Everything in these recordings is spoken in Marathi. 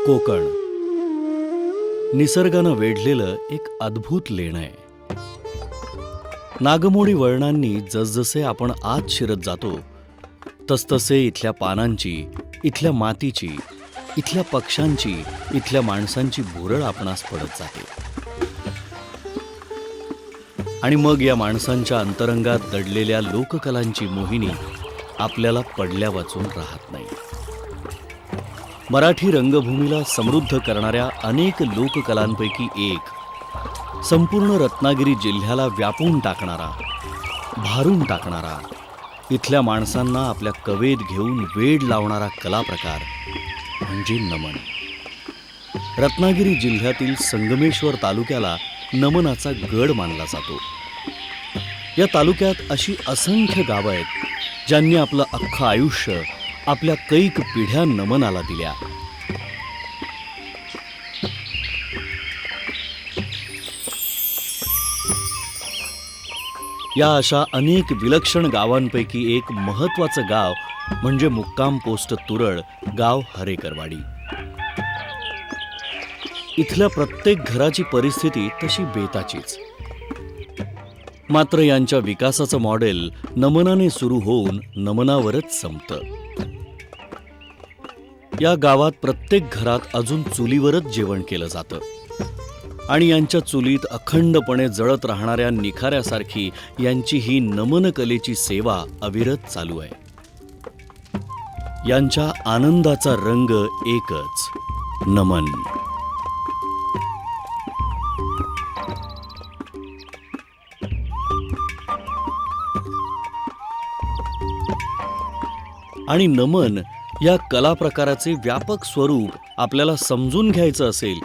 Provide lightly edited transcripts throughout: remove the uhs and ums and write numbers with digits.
कोकण निसर्गानं वेढलेलं एक अद्भुत लेणं आहे. नागमोडी वळणांनी जसजसे आपण आत शिरत जातो तसतसे इथल्या पानांची, इथल्या मातीची, इथल्या पक्ष्यांची, इथल्या माणसांची भुरळ आपणास पडत जाते. आणि मग या माणसांच्या अंतरंगात दडलेल्या लोककलांची मोहिनी आपल्याला पडल्या वाचून राहत नाही. मराठी रंगभूमीला समृद्ध करणाऱ्या अनेक लोककलांपैकी एक, संपूर्ण रत्नागिरी जिल्ह्याला व्यापून टाकणारा, भारून टाकणारा, इथल्या माणसांना आपल्या कवेत घेऊन वेड लावणारा कलाप्रकार म्हणजे नमन. रत्नागिरी जिल्ह्यातील संगमेश्वर तालुक्याला नमनाचा गड मानला जातो. या तालुक्यात अशी असंख्य गावं आहेत ज्यांनी आपलं अख्खं आयुष्य, आपल्या कैक पिढ्या नमनाला दिल्या. या अशा अनेक विलक्षण गावांपैकी एक महत्त्वाचं गाव म्हणजे मुक्काम पोस्ट तुरळ, गाव हरेकरवाडी. इथल्या प्रत्येक घराची परिस्थिती तशी बेताचीच. मात्र यांच्या विकासाचं मॉडेल नमनाने सुरू होऊन नमनावरच संपतं. या गावात प्रत्येक घरात अजून चुलीवरच जेवण केलं जातं आणि यांच्या चुलीत अखंडपणे जळत राहणाऱ्या निखाऱ्यासारखी यांची ही नमन कलेची सेवा अविरत चालू आहे. यांच्या आनंदाचा रंग एकच, नमन. आणि नमन या कला प्रकाराचे व्यापक स्वरूप आपल्याला समजून घ्यायचं असेल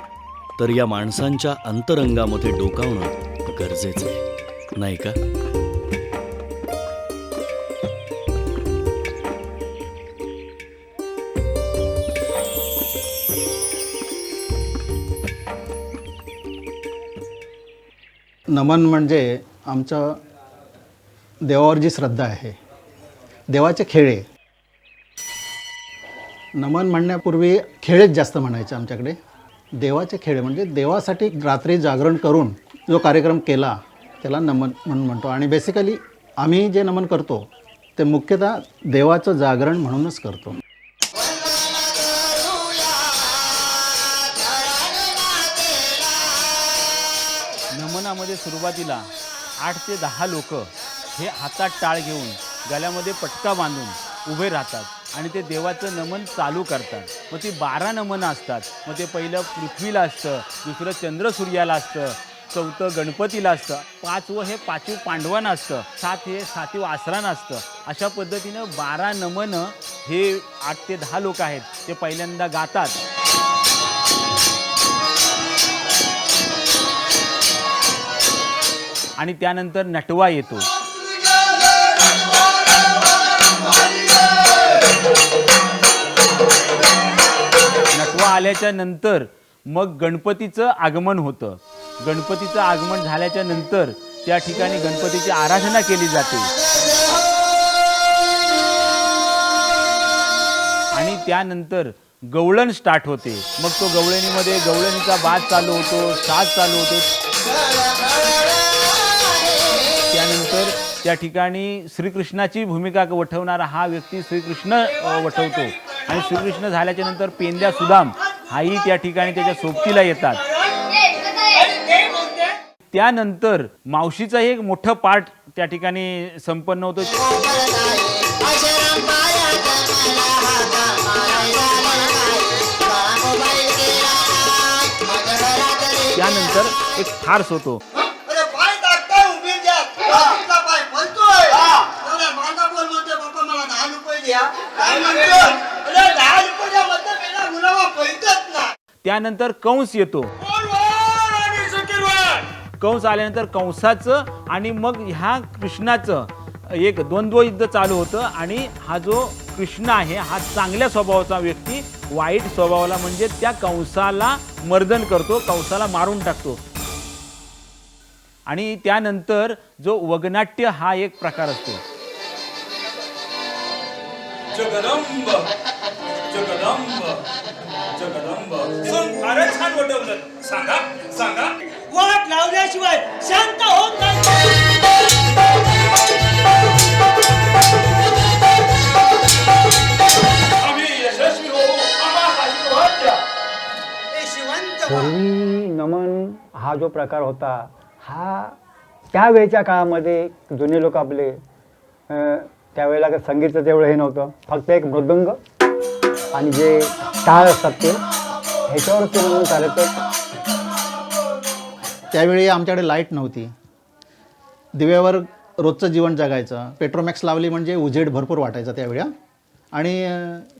तर या माणसांच्या अंतरंगामध्ये डोकावणं गरजेचं आहे, नाही का? नमन म्हणजे आमच्या देवावर जी श्रद्धा आहे, देवाचे खेळे. नमन म्हणण्यापूर्वी खेळेच जास्त म्हणायचे आमच्याकडे. देवाचे खेळ म्हणजे देवासाठी रात्री जागरण करून जो कार्यक्रम केला त्याला नमन म्हणून म्हणतो. आणि बेसिकली आम्ही जे नमन करतो ते मुख्यतः देवाचं जागरण म्हणूनच करतो. नमनामध्ये सुरुवातीला 8 ते 10 लोक हे हातात टाळ घेऊन गळ्यामध्ये पटका बांधून उभे राहतात आणि ते देवाचं नमन चालू करतात. मग ती 12 नमनं असतात. मग ते पहिलं पृथ्वीला असतं, दुसरं चंद्र सूर्याला असतं, चौथं गणपतीला असतं, 5वं हे 5वी पांडवांना असतं, 7 हे 7वी वासरांना असतं. अशा पद्धतीनं 12 नमनं हे 8 ते 10 लोक आहेत ते पहिल्यांदा गातात. आणि त्यानंतर नटवा येतो. नटवा आल्याच्या नंतर मग गणपतीचं आगमन होतं. गणपतीचं आगमन झाल्याच्या नंतर त्या ठिकाणी गणपतीची आराधना केली जाते. आणि त्यानंतर गवळण स्टार्ट होते. मग तो गवळणीमध्ये गवळणीचा बाज चालू होतो, साज चालू होतो. त्यानंतर त्या ठिकाणी श्रीकृष्णाची भूमिका वठवणारा हा व्यक्ती श्रीकृष्ण वठवतो. आणि श्रीकृष्ण झाल्याच्या नंतर पेंद्या सुदाम हाही त्या ठिकाणी त्याच्या सोबतीला येतात. त्यानंतर मावशीचा एक मोठं पाठ त्या ठिकाणी संपन्न होतो. त्यानंतर एक फार्स होतो. त्यानंतर कंस येतो. कंस आल्यानंतर कंसाचं आणि मग ह्या कृष्णाचं एक द्वंद्व युद्ध चालू होतं. आणि हा जो कृष्ण आहे हा चांगल्या स्वभावाचा व्यक्ती वाईट स्वभावाला म्हणजे त्या कंसाला मर्दन करतो, कंसाला मारून टाकतो. आणि त्यानंतर जो वगनाट्य हा एक प्रकार असतो. जगदंब जगदंब जगदंब सण फारच छान वटवलं. सांगा सांगा. वाट लावल्याशिवाय शांत होत नाही. आम्ही यशस्वी होऊ आम्हाला आशीर्वाद द्या. हे शिवंत पूर्वी नमन हा जो प्रकार होता हा त्यावेळच्या काळामध्ये जुने लोक आपले त्यावेळेला काही संगीतचं तेवढं हे नव्हतं, फक्त एक मृदंग आणि जे टाळ असतात ते ह्याच्यावरच ते नमन चालायचं. त्यावेळी आमच्याकडे लाईट नव्हती, दिव्यावर रोजचं जीवन जगायचं. पेट्रोमॅक्स लावली म्हणजे उजेड भरपूर वाटायचा त्यावेळी. आणि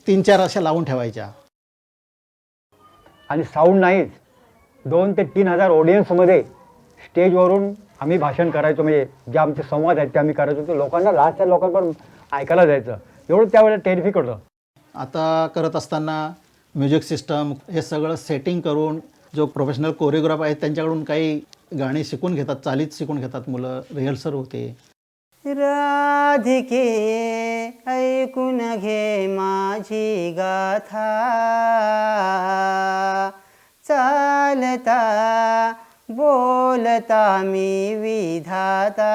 3-4 अशा लावून ठेवायच्या. आणि साऊंड नाहीच. 2,000 ते 3,000 ऑडियन्समध्ये स्टेजवरून आम्ही भाषण करायचो. म्हणजे जे आमचे संवाद आहेत ते आम्ही करायचो. ते लोकांना लास्टच्या लोकांपर्यंत ऐकायला जायचं. एवढं त्यावेळेला टेरिफिक होतं. आता करत असताना म्युझिक सिस्टम हे सगळं सेटिंग करून जो प्रोफेशनल कोरिओग्राफ आहेत त्यांच्याकडून काही गाणी शिकून घेतात, चालीच शिकून घेतात मुलं. रिहर्सल होते. राधिके ऐकून घे माझी गाथा, चालता बोलता मी विधाता.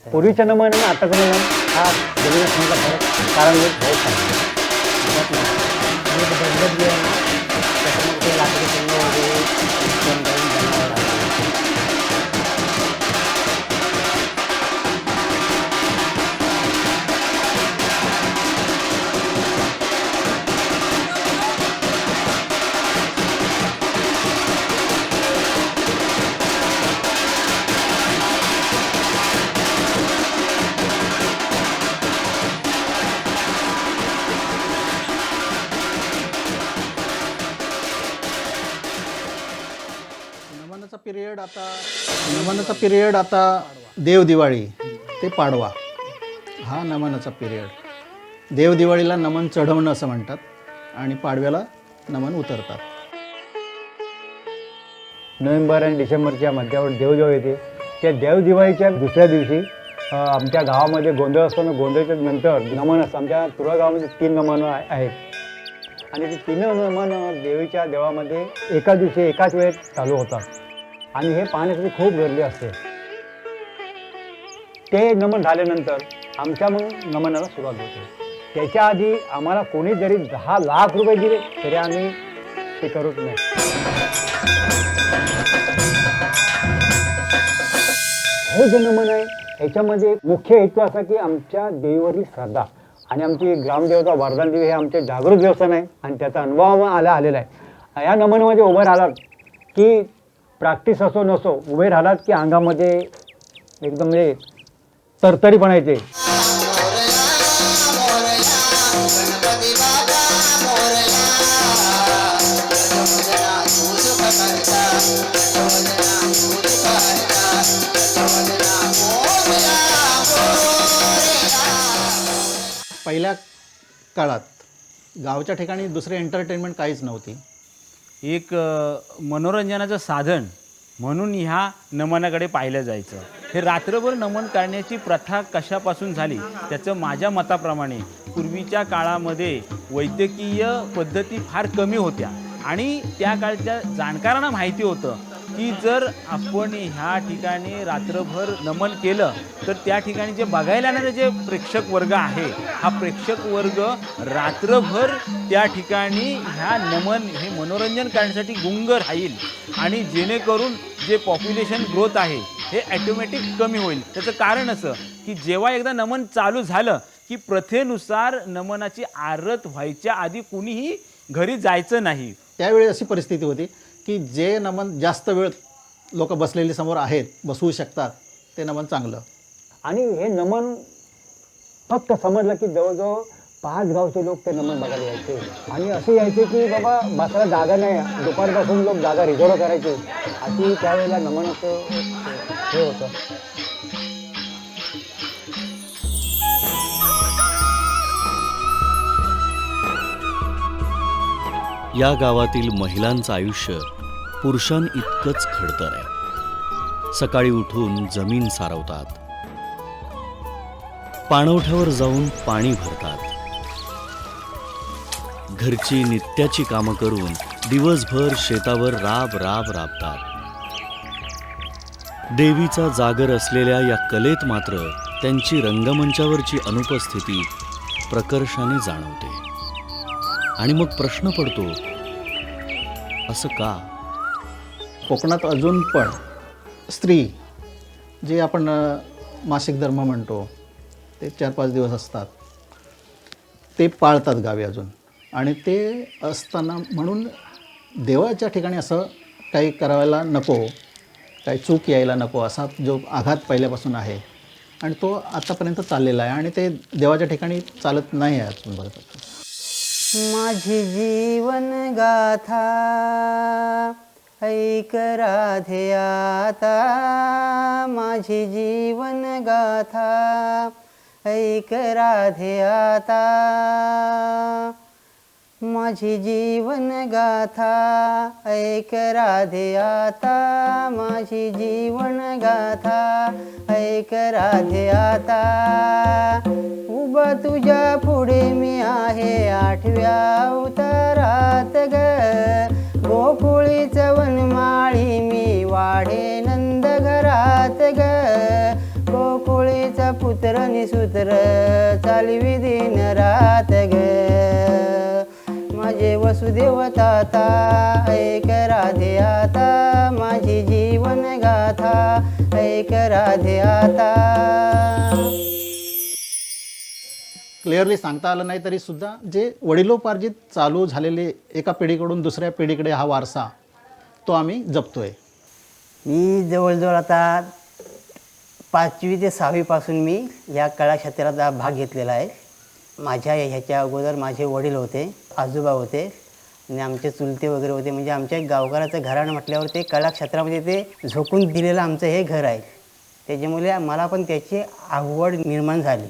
पूर्वीचं नमन आणि आताचं नमन हा जमीन असण्याचा फरक कारण एक बहुत आहे. बदलत गेलं ना त्याच्यामुळे ते लाकडी संघ वगैरे जनावर आहे. नमनाचा पिरियड आता देवदिवाळी ते पाडवा हा नमनाचा पिरियड. देवदिवाळीला नमन चढवणं असं म्हणतात आणि पाडव्याला नमन उतरतात. नोव्हेंबर आणि डिसेंबरच्या मध्यावर देवदिवाळी येते. त्या देवदिवाळीच्या दुसऱ्या दिवशी आमच्या गावामध्ये गोंधळ असतो. गोंधळच्या नंतर नमन असतं. आमच्या तुरा गावामध्ये 3 नमन आहेत आणि ते 3 नमन देवीच्या देवळामध्ये एका दिवशी एकाच वेळेत चालू होतात आणि हे पाहण्यासाठी खूप गर्दी असते. ते नमन झाल्यानंतर आमच्या मग नमनाला सुरुवात होते. त्याच्या आधी आम्हाला कोणी जरी 10 लाख रुपये दिले तरी आम्ही ते करत नाही. हे जे नमन आहे ह्याच्यामध्ये मुख्य हेतू असा की आमच्या देवीवरील श्रद्धा आणि आमची ग्रामदेवता वरदान देवी हे आमचे जागृत देवस्थान आहे आणि त्याचा अनुभव आलेला आहे. या नमनामध्ये उभं राहिलात की प्रॅक्टिस असो नसो उभे राहिलात की अंगामध्ये एकदम म्हणजे तरतरी पण येते. पहिल्या काळात गावच्या ठिकाणी दुसरे एंटरटेनमेंट काहीच नव्हती. एक मनोरंजनाचं साधन म्हणून ह्या नमनाकडे पाहिलं जायचं. हे रात्रभर नमन करण्याची प्रथा कशापासून झाली त्याचं माझ्या मताप्रमाणे पूर्वीच्या काळामध्ये वैद्यकीय पद्धती फार कमी होत्या आणि त्या काळच्या जाणकारांना माहिती होतं की जर आपण ह्या ठिकाणी रात्रभर नमन केलं तर त्या ठिकाणी जे बघायला येणारे जे प्रेक्षक वर्ग आहे हा प्रेक्षक वर्ग रात्रभर त्या ठिकाणी ह्या नमन हे मनोरंजन करण्यासाठी गुंग राहील आणि जेणेकरून जे पॉप्युलेशन ग्रोथ आहे हे ॲटोमॅटिक कमी होईल. त्याचं कारण असं की जेव्हा एकदा नमन चालू झालं की प्रथेनुसार नमनाची आरत व्हायच्या आधी कुणीही घरी जायचं नाही. त्यावेळी अशी परिस्थिती होती की जे नमन जास्त वेळ लोक बसलेले समोर आहेत बसवू शकतात ते नमन चांगलं. आणि हे नमन फक्त समजलं की जवळजवळ 5 गावचे लोक ते नमन बघायला यायचे आणि असे यायचे की बाबा बसायला जागा नाही. दुपारपासून लोक जागा रिझर्व करायचे. अशी त्यावेळेला नमनाचं हे होतं. या गावातील महिलांचं आयुष्य पुरुषांइतकंच खडतर आहे. सकाळी उठून जमीन सारवतात, पाणवठ्यावर जाऊन पाणी भरतात. घरची नित्याची कामं करून दिवसभर शेतावर राबतात. देवीचा जागर असलेल्या या कलेत मात्र त्यांची रंगमंचावरची अनुपस्थिती प्रकर्षाने जाणवते. आणि मग प्रश्न पडतो, असं का? कोकणात अजून पण स्त्री जे आपण मासिक धर्म म्हणतो ते 4-5 दिवस असतात, ते पाळतात गावी अजून. आणि ते असताना म्हणून देवाच्या ठिकाणी असं काही करायला नको, काही चूक यायला नको, असा जो आघात पहिल्यापासून आहे आणि तो आत्तापर्यंत चाललेला आहे आणि ते देवाच्या ठिकाणी चालत नाही आहे अजून बरं. माझी जीवन गाथा ऐक राधे आता, माझी जीवन गाथा ऐक राधे आता, माझी जीवन गाथा ऐक राधे आता, माझी जीवन गाथा ऐक राधे आता. उभा तुझ्या पुढे मी आहे 8व्या अवतारात ग, गोकुळीच वनमाळी मी वाढे नंद घरात ग, गोकुळीचा पुत्र निसूत्र चालवी दिन रात ग, माझे वसुदेव ताता ऐक राधे आता, माझी जीवन गाथा ऐक राधे आता. क्लिअरली सांगता आलं नाही तरी सुद्धा जे वडिलोपार्जित चालू झालेले एका पिढीकडून दुसऱ्या पिढीकडे हा वारसा तो आम्ही जपतोय. मी जवळजवळ आता 5वी ते 6वीपासून मी या कलाक्षेत्रात भाग घेतलेला आहे. माझ्या ह्याच्या अगोदर माझे वडील होते, आजोबा होते आणि आमचे चुलते वगैरे होते. म्हणजे आमच्या गावकऱ्याचं घराणं म्हटल्यावर ते कलाक्षेत्रामध्ये ते झोकून दिलेलं आमचं हे घर आहे. त्याच्यामुळे मला पण त्याची आवड निर्माण झाली.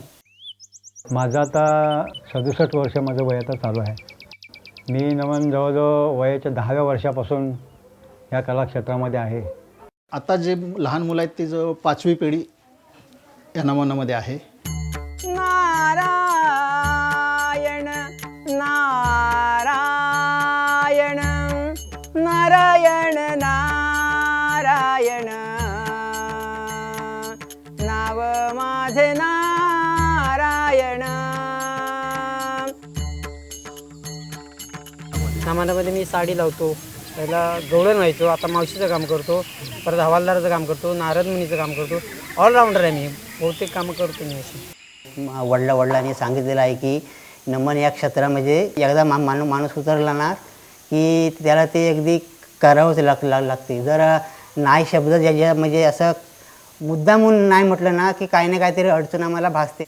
माझं आता 67 वर्ष माझं वय आता चालू आहे. मी नमन जवळजवळ वयाच्या 10व्या वर्षापासून या कलाक्षेत्रामध्ये आहे. आता जे लहान मुलं आहेत ती जो 5वी पिढी या नमनामध्ये आहे. नारायण नारायण नारायण नारायण, नाव माझे नारायण. सामानामध्ये मी साडी लावतो, पहिला गवळण व्हायचो, आता मावशीचं काम करतो, परत हवालदाराचं काम करतो, नारद मुनीचं काम करतो. ऑलराऊंडर आहे मी, बहुतेक कामं करतो मी अशी. वडिलांनी सांगितलेलं आहे की नमन या क्षेत्रामध्ये एकदा माणूस उतरला ना की त्याला ते अगदी करावंच लागते. जर नाही शब्द ज्याच्या म्हणजे असं मुद्दामून नाही म्हटलं ना की काही ना काहीतरी अडचण आम्हाला भासते.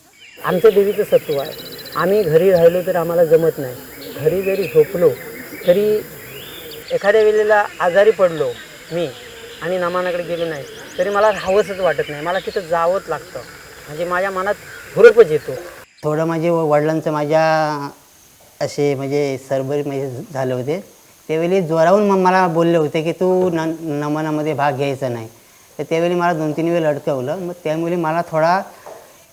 आमचं देवीचं सत्व आहे. आम्ही घरी राहिलो तर आम्हाला जमत नाही. घरी जरी झोपलो तरी एखाद्या वेळेला आजारी पडलो मी आणि नमानाकडे गेलो नाही तरी मला राहावंसंच वाटत नाही, मला तिथं जावंच लागतं. म्हणजे माझ्या मनात हुरूपच येतो. थोडं माझे वडिलांचं माझ्या असे म्हणजे सरबरी म्हणजे झाले होते. त्यावेळी जोरावून मला बोलले होते की तू नमनामध्ये भाग घ्यायचा नाही. तर त्यावेळी मला 2-3 वेळ अडकवलं. मग त्यामुळे मला थोडा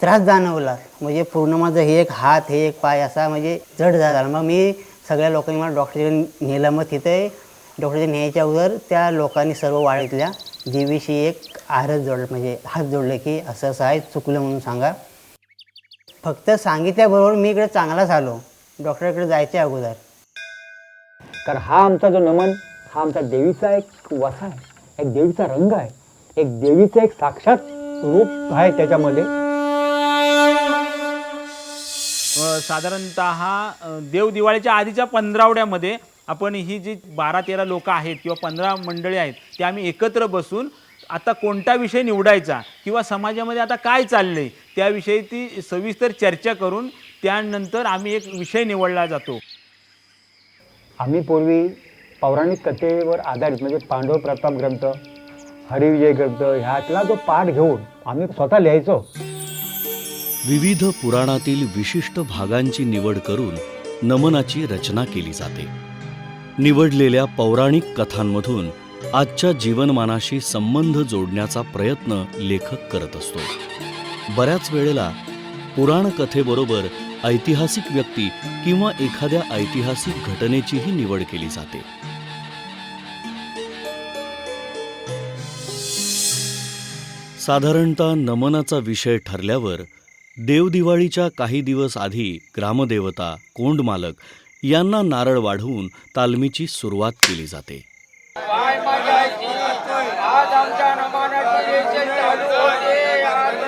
त्रास जाणवला. म्हणजे पूर्ण माझं हे एक हात हे एक पाय असा म्हणजे जड झाला. मग मी सगळ्या लोकांनी मला डॉक्टरकडे नेलं. मग तिथे डॉक्टरकडे न्यायच्या अगोदर त्या लोकांनी सर्व वाडीतल्या देवीशी एक आरत जोडलं, म्हणजे हात जोडले की असं असं आहे, चुकलं म्हणून सांगा. फक्त सांगितल्याबरोबर मी इकडे चांगलाच आलो डॉक्टरकडे जायच्या अगोदर. कारण हा आमचा जो नमन हा आमचा देवीचा एक वसा आहे, एक देवीचा रंग आहे, एक देवीचं एक साक्षात रूप आहे त्याच्यामध्ये. साधारणतः देव दिवाळीच्या आधीच्या 15वड्यामध्ये आपण ही जी 12-13 लोक आहेत किंवा 15 मंडळी आहेत ते आम्ही एकत्र बसून आता कोणता विषय निवडायचा किंवा समाजामध्ये आता काय चाललंय त्याविषयी ती सविस्तर चर्चा करून त्यानंतर आम्ही एक विषय निवडला जातो. आम्ही पूर्वी पौराणिक कथेवर आधारित म्हणजे पांडव प्रताप ग्रंथ, हरिविजय ग्रंथ ह्यातला जो पाठ घेऊन आम्ही स्वतः लिहायचो. विविध पुराणातील विशिष्ट भागांची निवड करून नमनाची रचना केली जाते. निवडलेल्या पौराणिक कथांमधून आजच्या जीवनमानाशी संबंध जोडण्याचा प्रयत्न लेखक करत असतो. बऱ्याच वेळेला पुराणकथेबरोबर ऐतिहासिक व्यक्ती किंवा एखाद्या ऐतिहासिक घटनेचीही निवड केली जाते. साधारणतः नमनाचा विषय ठरल्यावर देवदिवाळीच्या काही दिवस आधी ग्रामदेवता, कोंडमालक यांना नारळ वाढवून तालमीची सुरुवात केली जाते. आज आमच्या नमानाची रेषे चालू होते. आज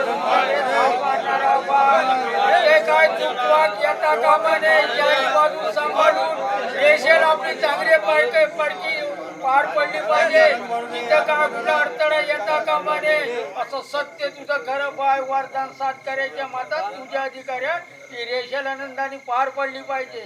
हे काय चुकवाक येता कामा नये. चारी बाजू सांभाळून रेषेला आपली चांगली पडकी पार पडली पाहिजे. तिथं काय कुठं अडथळा येता कामा नये. असं सत्य तुझं खरं पाय वरदान साथ करायच्या मातात तुझ्या अधिकाऱ्या ती रेषेला आनंदाने पार पडली पाहिजे.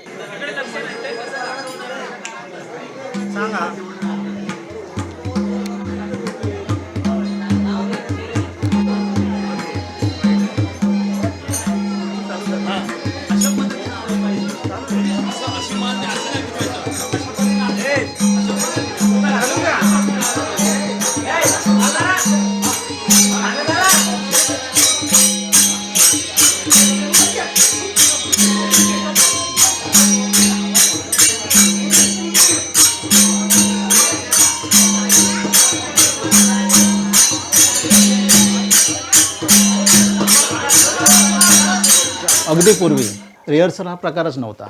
अगदी पूर्वी रिहर्सल हा प्रकारच नव्हता.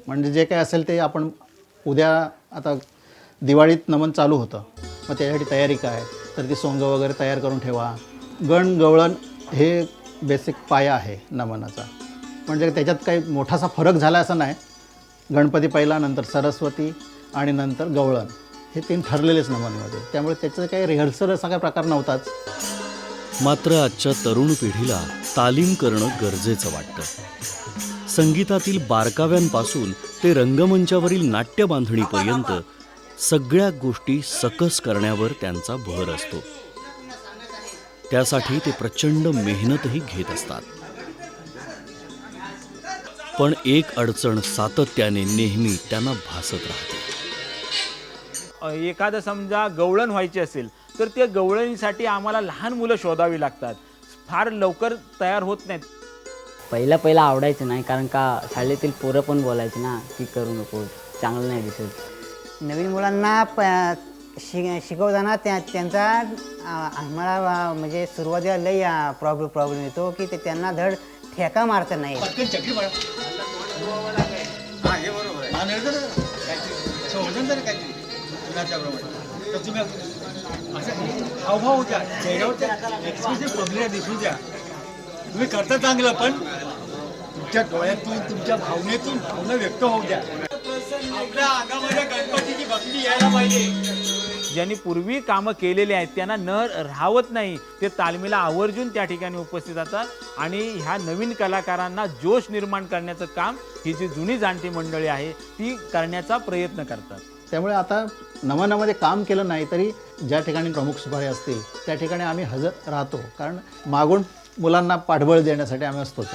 म्हणजे जे काय असेल ते आपण उद्या, आता दिवाळीत नमन चालू होतं, मग त्यासाठी तयारी काय, तर ती सोंग वगैरे तयार करून ठेवा. गण गवळण हे बेसिक पाया आहे नमनाचा. म्हणजे त्याच्यात काही मोठासा फरक झाला असं नाही. गणपती पहिला, नंतर सरस्वती आणि नंतर गवळण हे 3 ठरलेलेच नमनमध्ये. त्यामुळे त्याचं काही रिहर्सल असा काही प्रकार नव्हताच. मात्र आजच्या तरुण पिढीला तालीम करणं गरजेचं वाटतं. संगीतातील बारकाव्यांपासून ते रंगमंचावरील नाट्य बांधणीपर्यंत सगळ्या गोष्टी सकस करण्यावर त्यांचा भर असतो. त्यासाठी ते प्रचंड मेहनतही घेत असतात. पण एक अडचण सातत्याने नेहमी त्यांना भासत राहते. एखादं समजा गवळण व्हायची असेल तर त्या गवळणीसाठी आम्हाला लहान मुलं शोधावी लागतात. फार लवकर तयार होत नाहीत. पहिला आवडायचं नाही, कारण का शाळेतील पोरं पण बोलायची ना की करू नको, चांगलं नाही दिसत. नवीन मुलांना शिकवताना त्यांचा आम्हाला म्हणजे सुरुवातीला लई प्रॉब्लेम येतो की ते त्यांना धड ठेका मारता नाही. हावभाव द्या, चेहऱ्यावर एक्सप्रेसिव्ह प्रक्रिया दिसू द्या. तुम्ही करता चांगलं, पण तुमच्या डोळ्यातून, तुमच्या भावनेतून भावना व्यक्त होऊ द्या. आपल्या अंगामध्ये गणपतीची भक्ती यायला पाहिजे. ज्यांनी पूर्वी कामं केलेली आहेत त्यांना न राहवत नाही, ते तालमीला आवर्जून त्या ठिकाणी उपस्थित राहतात आणि ह्या नवीन कलाकारांना जोश निर्माण करण्याचं काम ही जी जुनी जाणती मंडळी आहे ती करण्याचा प्रयत्न करतात. त्यामुळे आता नमनामध्ये काम केलं नाही तरी ज्या ठिकाणी प्रमुख सुपारी असतील त्या ठिकाणी आम्ही हजर राहतो. कारण मागून मुलांना पाठबळ देण्यासाठी आम्ही असतोच.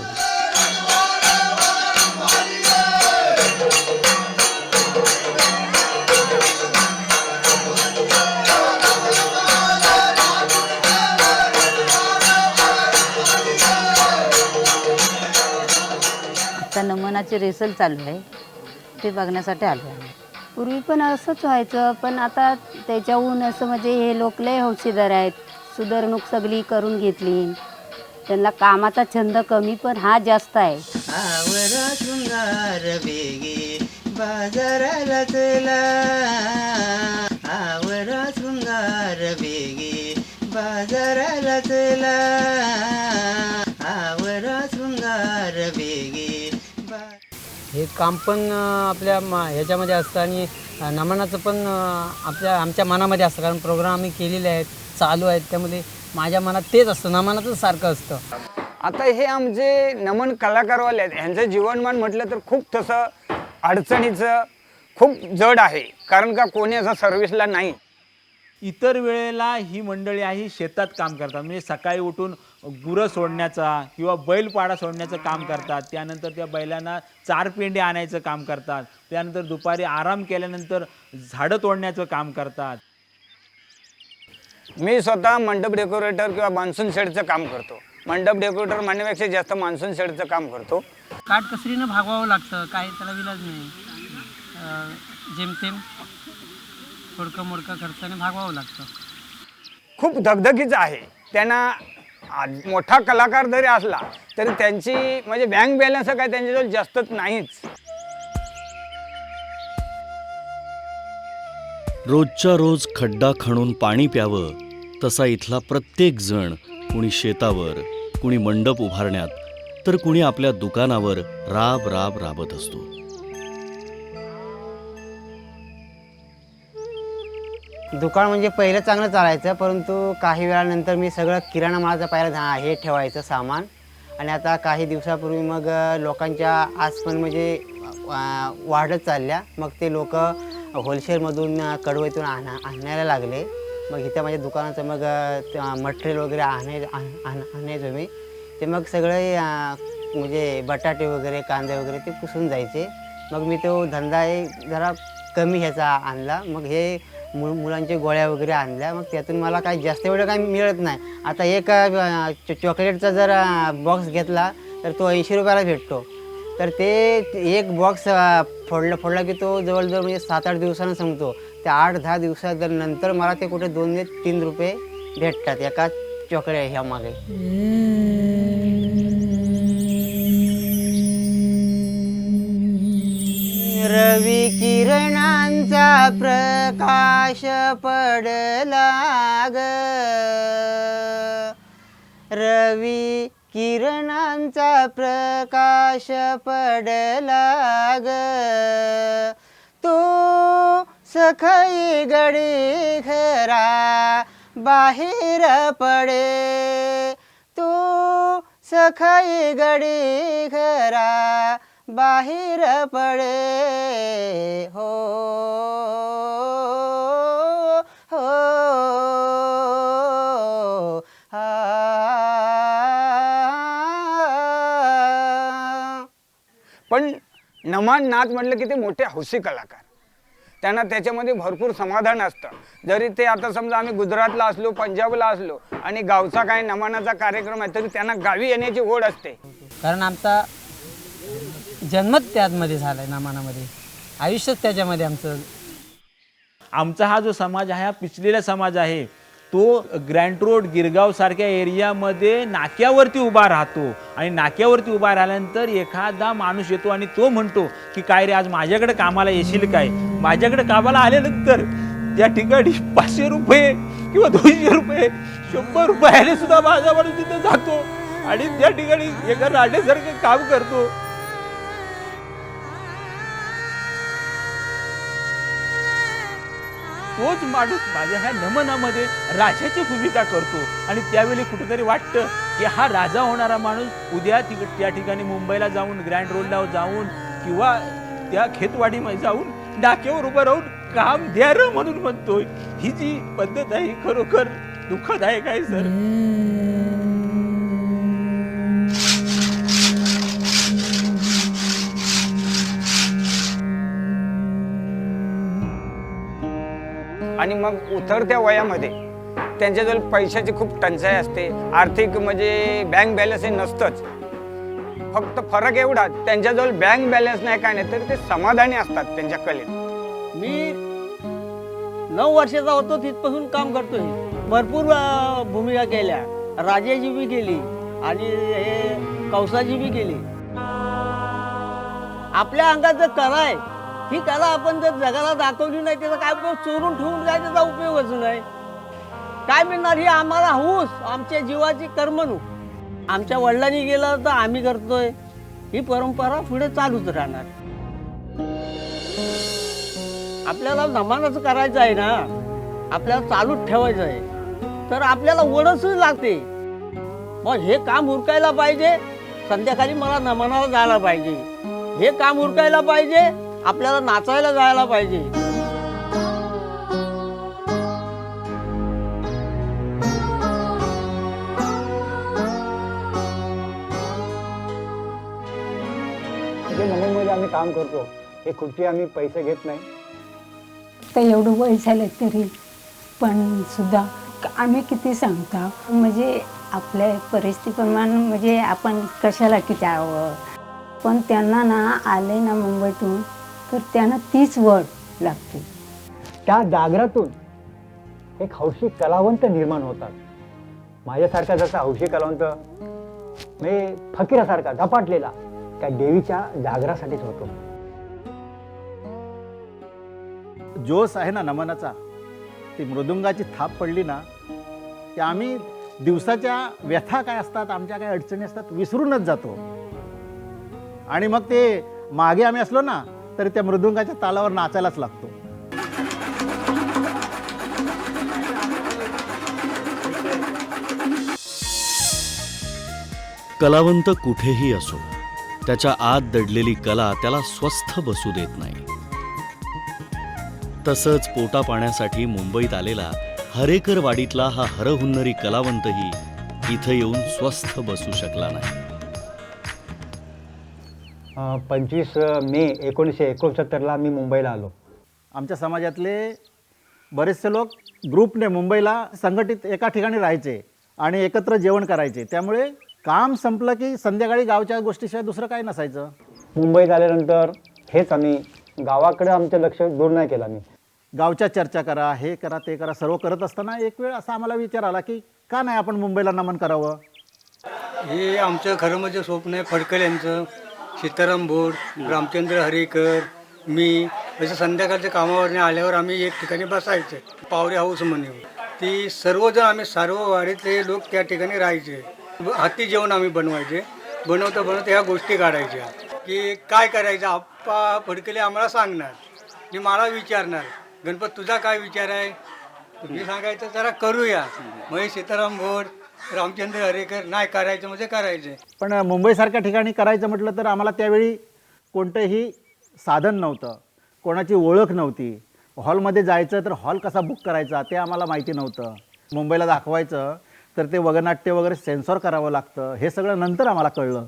आता नमनाची रेसल चालू आहे, ते बघण्यासाठी आलो आहे. पूर्वी पण असंच व्हायचं, पण आता त्याच्याहून असं म्हणजे हे लोक लय हौशीदार आहेत. सुधारणूक सगळी करून घेतली. त्यांना कामाचा छंद कमी पण हा जास्त आहे. आवरा शृंगार बेगे बाजाराला चला, आवरा शृंगार बेगे बाजाराला चला, आवरा शृंगार बेगे. हे काम पण आपल्या ह्याच्यामध्ये असतं आणि नमनाचं पण आमच्या मनामध्ये असतं, कारण प्रोग्राम आम्ही केलेले आहेत, चालू आहेत. त्यामध्ये माझ्या मनात तेच असतं, नमनाचं सारखं असतं. आता हे आमचे नमन कलाकारवाले आहेत, ह्यांचं जीवनमान म्हटलं तर खूप तसं अडचणीचं, खूप जड आहे. कारण का कोणी असं सर्व्हिसला नाही. इतर वेळेला ही मंडळी आहे शेतात काम करतात. म्हणजे सकाळी उठून गुरं सोडण्याचा किंवा बैलपाडा सोडण्याचं काम करतात. त्यानंतर त्या बैलांना चारपेंडे आणायचं काम करतात. त्यानंतर दुपारी आराम केल्यानंतर झाडं तोडण्याचं काम करतात. मी स्वतः मंडप डेकोरेटर किंवा मान्सून शेडचं काम करतो. मंडप डेकोरेटर म्हणण्यापेक्षा जास्त मान्सून शेडचं काम करतो. काटकसरीनं भागवावं लागतं, काही त्याला विलाज नाही. जेमतेम थोडकं मोडकं खर्चाने भागवावं लागतं. खूप धगधगीचं आहे. त्यांना मोठा कलाकार जरी असला तरी त्यांची म्हणजे बँक बॅलन्स काय त्यांच्याजवळ जास्तच नाहीच. रोजच्या रोज खड्डा खणून पाणी प्यावं तसा इथला प्रत्येक जण कुणी शेतावर, कुणी मंडप उभारण्यात, तर कुणी आपल्या दुकानावर राबत असतो. दुकान म्हणजे पहिलं चांगलं चालायचं, परंतु काही वेळानंतर मी सगळं किराणा मालाचा पाहिलं हे ठेवायचं सामान. आणि आता काही दिवसापूर्वी मग लोकांच्या आसपण म्हणजे वाढत चालल्या. मग ते लोक होलसेलमधून कडवईतून आणायला लागले. मग इथं माझ्या दुकानाचं मग मटेरियल वगैरे आणायचो मी. ते मग सगळे म्हणजे बटाटे वगैरे कांदे वगैरे ते पुसून जायचे. मग मी तो धंदा जरा कमी ह्याचा आणला. मग हे मुलांच्या गोळ्या वगैरे आणल्या. मग त्यातून मला काही जास्त एवढं काही मिळत नाही. आता एक चॉकलेटचा जर बॉक्स घेतला तर तो 80 रुपयाला भेटतो. तर ते एक बॉक्स फोडला की तो जवळजवळ म्हणजे 7-8 दिवसानं संपतो. त्या 8-10 दिवसात नंतर मला ते कुठे 2 ते 3 रुपये भेटतात एका चॉकलेट ह्या मागे. रवी किरणांचा प्रकाश पडला ग, रवी किरणांचा प्रकाश पडला ग, तू सखई गडी घरा बाहेर पडे, तू सखई गडी घरा बाहेर पडे हो हो पण नमान नाच म्हटलं की ते मोठे हौसी कलाकार. त्यांना त्याच्यामध्ये भरपूर समाधान असतं. जरी ते आता समजा आम्ही गुजरातला असलो, पंजाबला असलो आणि गावचा काही नमानाचा कार्यक्रम आहे तरी त्यांना गावी येण्याची ओढ असते. कारण आमचा जन्मच त्यामध्ये झाला आहे, नामानामध्ये आयुष्यच त्याच्यामध्ये आमचं. आमचा हा जो समाज आहे हा पिचलेला समाज आहे. तो ग्रँट रोड गिरगावसारख्या एरियामध्ये नाक्यावरती उभा राहतो आणि नाक्यावरती उभा राहिल्यानंतर एखादा माणूस येतो आणि तो म्हणतो की काय रे आज माझ्याकडे कामाला येशील काय. माझ्याकडे कामाला आल्यानंतर त्या ठिकाणी 500 रुपये किंवा 200 रुपये 100 रुपयाने सुद्धा माझा माणूस तिथे जातो आणि त्या ठिकाणी एका राठेसारखं काम करतो. तोच माणूस माझ्या ह्या नमनामध्ये राजाची भूमिका करतो आणि त्यावेळी कुठेतरी वाटतं की हा राजा होणारा माणूस उद्या त्या ठिकाणी मुंबईला जाऊन ग्रँड रोडला जाऊन किंवा त्या खेतवाडीमध्ये जाऊन नाक्यावर उभं राहून काम द्या र म्हणून म्हणतोय. ही जी पद्धत आहे खरोखर दुःखदायक आहे सर. आणि मग उतरत्या वयामध्ये त्यांच्याजवळ पैशाची खूप टंचाई असते. आर्थिक म्हणजे बँक बॅलन्स हे नसतंच. फक्त फरक एवढा त्यांच्याजवळ बँक बॅलन्स नाही काय नाही तरी ते समाधानी असतात त्यांच्या कलेत. मी 9 वर्षाचा होतो तिथपासून काम करतोय. भरपूर भूमिका केल्या, राजाची बी केली आणि हे कौसाची बी केली. आपल्या अंगात जर कला आहे, ही कला आपण जर जगाला दाखवली नाही त्याचा काय उपयोग. चोरून ठेवून काय त्याचा उपयोगच नाही. काय मिळणार ही आम्हाला हौस, आमच्या जीवाची करमणूक. आमच्या वडिलांनी गेलं तर आम्ही करतोय. ही परंपरा पुढे चालूच राहणार. आपल्याला नमानाचं करायचं आहे ना, आपल्याला चालूच ठेवायचं आहे तर आपल्याला ओढच लागते. मग हे काम उरकायला पाहिजे, संध्याकाळी मला नमनाला जायला पाहिजे. हे काम उरकायला पाहिजे, आपल्याला नाचायला जायला पाहिजे. जे नमनमध्ये आम्ही काम करतो हे कुठे आम्ही पैसे घेत नाही. तर एवढं वय झालं तरी पण सुद्धा आम्ही किती सांगता म्हणजे आपल्या परिस्थितीप्रमाणे म्हणजे आपण कशाला किती हवं, पण त्यांना ना आले ना मुंबईतून तर त्यांना तीच वड लागते. त्या जागरातून एक हौशी कलावंत निर्माण होतात. माझ्यासारखा जसा हौशी कलावंत म्हणजे फकीरासारखा झपाटलेला त्या देवीच्या जागरासाठीच होतो. जोश आहे ना नमनाचा, ती मृदुंगाची थाप पडली ना की आम्ही दिवसाच्या व्यथा काय असतात, आमच्या काय अडचणी असतात विसरूनच जातो. आणि मग ते मागे आम्ही असलो ना तरी त्या मृदुंगाच्या तालावर नाचायलाच लागतो. कलावंत कुठेही असो, त्याच्या आत दडलेली कला त्याला स्वस्थ बसू देत नाही. तसंच पोटा पाण्यासाठी मुंबईत आलेला हरेकरवाडीतला हा हरहुन्नरी कलावंतही इथं येऊन स्वस्थ बसू शकला नाही. 25 मे 1969ला मी मुंबईला आलो. आमच्या समाजातले बरेचसे लोक ग्रुपने मुंबईला संघटित एका ठिकाणी राहायचे आणि एकत्र जेवण करायचे. त्यामुळे काम संपलं की संध्याकाळी गावच्या गोष्टीशिवाय दुसरं काही नसायचं. मुंबईत आल्यानंतर हेच आम्ही गावाकडे आमचं लक्ष दूर नाही केलं. आम्ही गावच्या चर्चा करा, हे करा, ते करा, सर्व करत असताना एक वेळ असा आम्हाला विचार आला की का नाही आपण मुंबईला नमन करावं. हे आमचं खरं म्हणजे स्वप्न आहे. फडकल यांचं, सीताराम भोड, रामचंद्र हरेकर, मी असं संध्याकाळच्या कामावरने आल्यावर आम्ही एक ठिकाणी बसायचे. पावरे हाऊस म्हणून ती सर्वजण आम्ही सर्व वाडीतले लोक त्या ठिकाणी राहायचे. हाती जेवण आम्ही बनवायचे. बनवता ह्या गोष्टी काढायच्या की काय करायचं. आप्पा फडकले आम्हाला सांगणार, मी मला विचारणार, गणपत तुझा काय विचार आहे, तुम्ही सांगायचं जरा करूया. मग सीताराम भोड, रामचंद्र हरेकर, नाही करायचं म्हणजे करायचे. पण मुंबईसारख्या ठिकाणी करायचं म्हटलं तर आम्हाला त्यावेळी कोणतंही साधन नव्हतं, कोणाची ओळख नव्हती. हॉलमध्ये जायचं तर हॉल कसा बुक करायचा ते आम्हाला माहिती नव्हतं. मुंबईला दाखवायचं तर ते वगनाट्य वगैरे सेन्सॉर करावं लागतं, हे सगळं नंतर आम्हाला कळलं.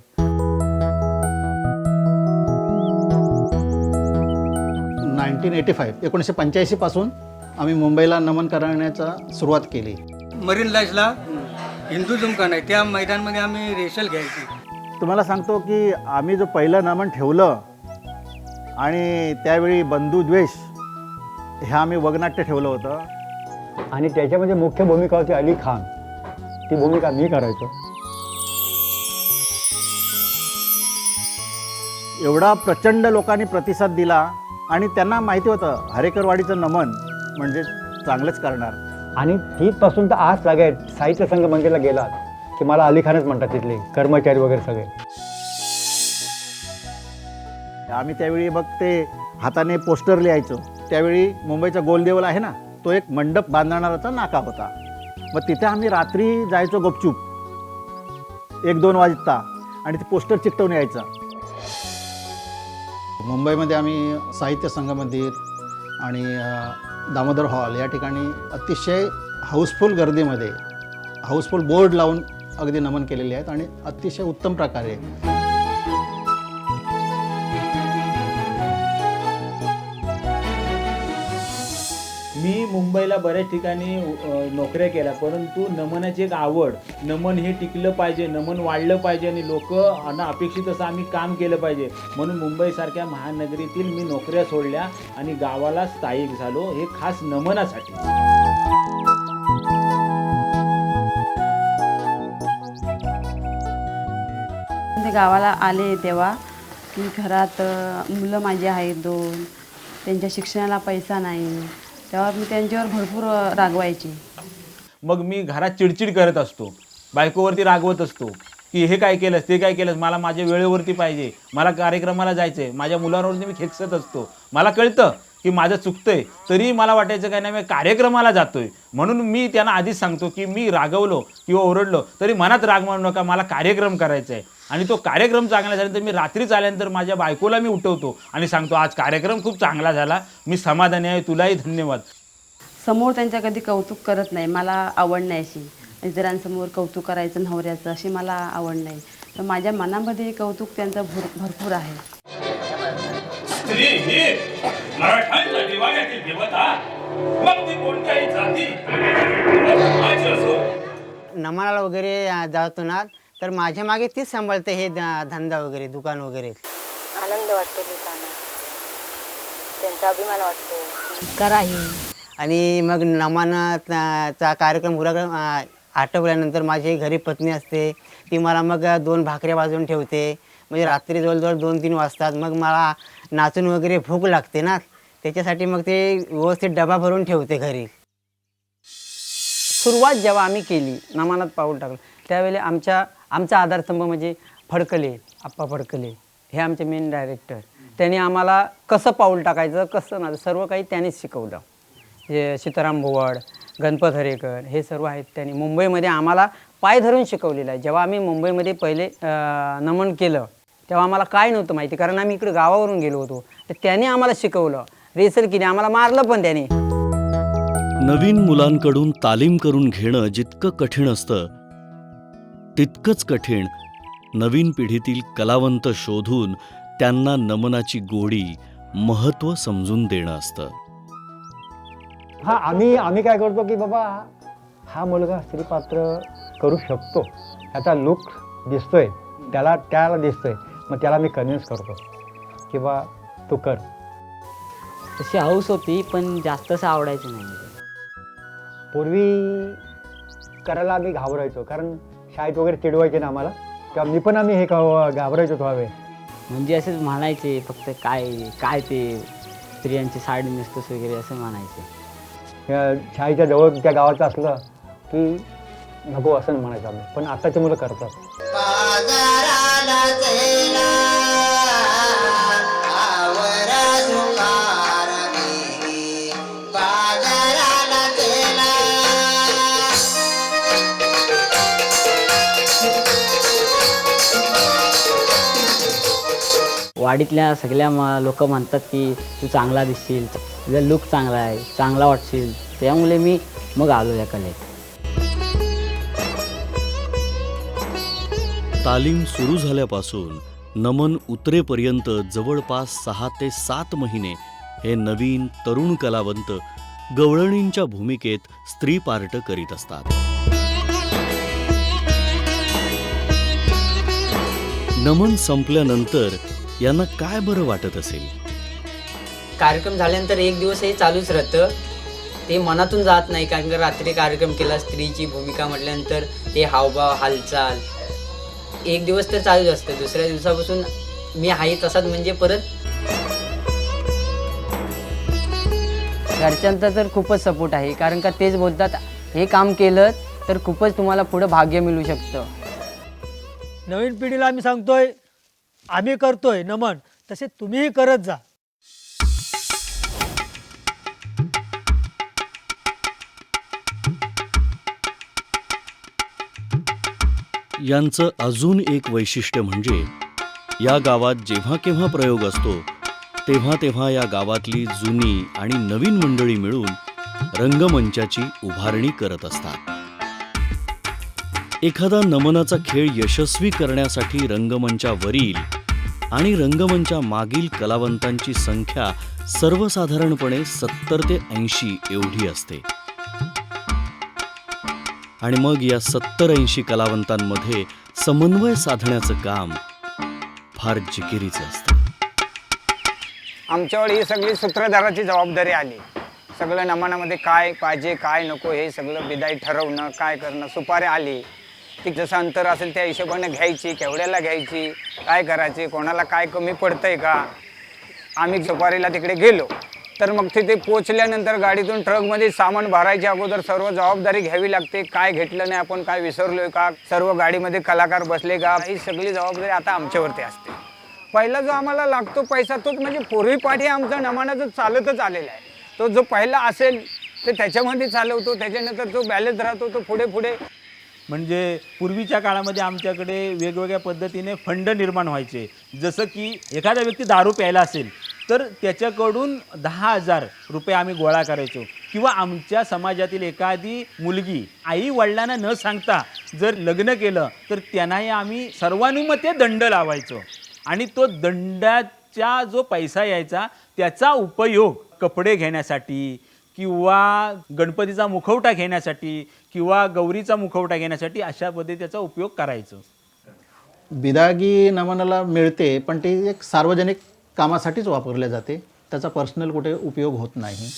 $1985 1985 पासून आम्ही मुंबईला नमन करण्याचा सुरुवात केली. मरीन लाईन्सला हिंदू जिमखाना आहे, त्या मैदानमध्ये आम्ही रेशल घ्यायची. तुम्हाला सांगतो की आम्ही जो पहिलं नमन ठेवलं आणि त्यावेळी बंधुद्वेष हे आम्ही वगनाट्य ठेवलं होतं. आणि त्याच्यामध्ये मुख्य भूमिका होती अली खान. ती भूमिका मी करायचो. एवढा प्रचंड लोकांनी प्रतिसाद दिला आणि त्यांना माहिती होतं हरेकरवाडीचं नमन म्हणजे चांगलंच करणार. आणि तिथपासून तर आज लागे साहित्य संघ मंदिरला गेला की मला अली खानच म्हणतात तिथले कर्मचारी वगैरे सगळे. आम्ही त्यावेळी मग ते हाताने पोस्टर लिहायचो. त्यावेळी मुंबईचा गोलदेवल आहे ना, तो एक मंडप बांधणाराचा नाका होता. मग तिथे आम्ही रात्री जायचो गपचूप 1-2 वाजता आणि ते पोस्टर चिकटवून यायचं. मुंबईमध्ये आम्ही साहित्य संघ मंदिर आणि दामोदर हॉल या ठिकाणी अतिशय हाऊसफुल गर्दीमध्ये हाऊसफुल बोर्ड लावून अगदी नमन केलेले आहेत आणि अतिशय उत्तम प्रकारे. मी मुंबईला बऱ्याच ठिकाणी नोकऱ्या केल्या, परंतु नमनाची एक आवड, नमन हे टिकलं पाहिजे, नमन वाढलं पाहिजे आणि लोक अपेक्षित असं आम्ही काम केलं पाहिजे म्हणून मुंबईसारख्या महानगरीतील मी नोकऱ्या सोडल्या आणि गावाला स्थायिक झालो, हे खास नमनासाठी. गावाला आले तेव्हा की घरात मुलं माझी आहेत 2, त्यांच्या शिक्षणाला पैसा नाही, तेव्हा मी त्यांच्यावर भरपूर रागवायची. मग मी घरात चिडचिड करत असतो, बायकोवरती रागवत असतो की हे काय केलंस, ते काय केलंस, मला माझ्या वेळेवरती पाहिजे, मला कार्यक्रमाला जायचं आहे. माझ्या मुलांवरती मी खेकसत असतो. मला कळतं की माझं चुकतंय, तरी मला वाटायचं काय नाही, मी कार्यक्रमाला जातोय. म्हणून मी त्यांना आधीच सांगतो की मी रागवलो किंवा ओरडलो तरी मनात राग मानू नका, मला कार्यक्रम करायचा आहे. आणि तो कार्यक्रम चांगला झाल्यानंतर मी रात्रीच आल्यानंतर माझ्या बायकोला मी उठवतो आणि सांगतो आज कार्यक्रम खूप चांगला झाला, मी समाधानी आहे, तुलाही धन्यवाद. समोर त्यांच्या कधी कौतुक करत नाही, मला आवड नाही अशी. इतरांसमोर कौतुक करायचं नवऱ्याचं अशी मला आवड नाही. तर माझ्या मनामध्ये कौतुक त्यांचं भरपूर आहे. स्त्री ही मराठ्यांच्या दिवाण्यातील देवता, मग ती कोणत्याही जाती धर्माची असो. नमनाला वगैरे जातो ना, तर माझ्या मागे तीच सांभाळते हे धंदा वगैरे, दुकान वगैरे. आनंद वाटतो दुकानात, त्यांचा अभिमान वाटतो. कराही आणि मग नमनाचा कार्यक्रम पुरा आटवल्यानंतर माझी घरी पत्नी असते, ती मला मग 2 भाकऱ्या भाजून ठेवते. म्हणजे रात्री जवळजवळ 2-3 वाजतात. मग मला नाचून वगैरे भूक लागते ना, त्याच्यासाठी मग ते व्यवस्थित डबा भरून ठेवते घरी. सुरुवात जेव्हा आम्ही केली, नमनात पाऊल टाकलं, त्यावेळी आमचा आधारस्तंभ म्हणजे फडकले, आप्पा फडकले हे आमचे मेन डायरेक्टर. त्यांनी आम्हाला कसं पाऊल टाकायचं, कसं ना, सर्व काही त्यांनीच शिकवलं. हे सीताराम भोवड, गणपत हरेकर हे सर्व आहेत, त्यांनी मुंबईमध्ये आम्हाला पाय धरून शिकवलेलं आहे. जेव्हा आम्ही मुंबईमध्ये पहिले नमन केलं तेव्हा आम्हाला काय नव्हतं माहिती, कारण आम्ही इकडे गावावरून गेलो होतो. तर त्याने आम्हाला शिकवलं, रेसल केली, आम्हाला मारलं पण त्याने. नवीन मुलांकडून तालीम करून घेणं जितकं कठीण असतं तितकंच कठीण नवीन पिढीतील कलावंत शोधून त्यांना नमनाची गोडी, महत्त्व समजून देणं असतं. हां, आम्ही काय करतो की बाबा हा मुलगा स्त्रीपात्र करू शकतो, त्याचा लुक दिसतोय, त्याला दिसतोय, मग त्याला मी कन्व्हिन्स करतो की बा तू कर. तशी हौस होती पण जास्त असं आवडायचं नाही. पूर्वी करायला आम्ही घाबरायचो, कारण शाळेत वगैरे चिडवायचे ना आम्हाला, तेव्हा आम्ही हे घाबरायचो थोडा वेळ. म्हणजे असंच म्हणायचे फक्त, काय ते स्त्रियांची साडी नेसतोस वगैरे असं म्हणायचे. शाळेच्या जवळ त्या गावाचं असलं की नको असं म्हणायचं आम्ही, पण आताची मुलं करतात. वाडीतल्या सगळ्या लोक म्हणतात की तू चांगला दिसशील, तुझा लुक चांगला आहे, चांगला वाटशील, त्यामुळे मी मग आलो या कलेत. तालीम सुरू झाल्यापासून नमन उतरेपर्यंत जवळपास 6 ते 7 महिने हे नवीन तरुण कलावंत गवळणींच्या भूमिकेत स्त्री पार्ट करीत असतात. नमन संपल्यानंतर यांना काय बरं वाटत असेल? कार्यक्रम झाल्यानंतर एक दिवस हे चालूच राहतं, ते मनातून जात नाही. कारण की रात्री कार्यक्रम केला, स्त्रीची भूमिका म्हटल्यानंतर ते हावभाव, हालचाल एक दिवस तर चालूच असतं. दुसऱ्या दिवसापासून मी आहे तसाच, म्हणजे परत घरच्यांचा तर खूपच सपोर्ट आहे. कारण का तेच बोलतात हे काम केलं तर खूपच तुम्हाला पुढं भाग्य मिळू शकतं. नवीन पिढीला आम्ही सांगतोय, आम्ही करतोय नमन, तसे तुम्हीही करत जा. यांचं अजून एक वैशिष्ट्य म्हणजे या गावात जेव्हा केव्हा प्रयोग असतो तेव्हा तेव्हा या गावातली जुनी आणि नवीन मंडळी मिळून रंगमंचाची उभारणी करत असतात. एखादा नमनाचा खेळ यशस्वी करण्यासाठी रंगमंचावरील आणि रंगमंचा मागील कलावंतांची संख्या सर्वसाधारणपणे 70 ते 80 एवढी असते. आणि मग या 70-80 कलावंतांमध्ये समन्वय साधण्याचं काम फार जिकिरीचं असतं. आमच्यावर ही सगळी सूत्रधाराची जबाबदारी आली. सगळं नमनामध्ये काय पाहिजे काय नको हे सगळं बिदाई ठरवणं, काय करणं. सुपारी आली की जसं अंतर असेल त्या हिशोबाने घ्यायची, केवढ्याला घ्यायची, काय करायची, कोणाला काय कमी पडतंय का. आम्ही सुपारीला तिकडे गेलो तर मग तिथे पोचल्यानंतर गाडीतून ट्रकमध्ये सामान भरायच्या अगोदर सर्व जबाबदारी घ्यावी लागते. काय घेतलं नाही आपण, काय विसरलोय का, सर्व गाडीमध्ये कलाकार बसले का, ही सगळी जबाबदारी आता आमच्यावरती असते. पहिला जो आम्हाला लागतो पैसा तोच म्हणजे पूर्वीपाठी आमचा नमनाचं चालतच आलेला आहे. तो जो पहिला असेल ते त्याच्यामध्ये चालवतो, त्याच्यानंतर जो बॅलन्स राहतो तो पुढे पुढे. म्हणजे पूर्वीच्या काळामध्ये आमच्याकडे वेगवेगळ्या पद्धतीने फंड निर्माण व्हायचे. जसं की एखादा व्यक्ती दारू प्यायला असेल तर त्याच्याकडून 10,000 रुपये आम्ही गोळा करायचो. किंवा आमच्या समाजातील एखादी मुलगी आई वडिलांना न सांगता जर लग्न केलं तर त्यांनाही आम्ही सर्वानुमते दंड लावायचो. आणि तो दंडाचा जो पैसा यायचा त्याचा उपयोग कपडे घेण्यासाठी किंवा गणपतीचा मुखवटा घेण्यासाठी किंवा गौरीचा मुखवटा घेण्यासाठी अशा पद्धतीने त्याचा उपयोग करायचो. बिदागी नमनाला मिळते, पण ती एक सार्वजनिक कामासाठीच वापरले जाते, त्याचा पर्सनल कुठे उपयोग होत नाही.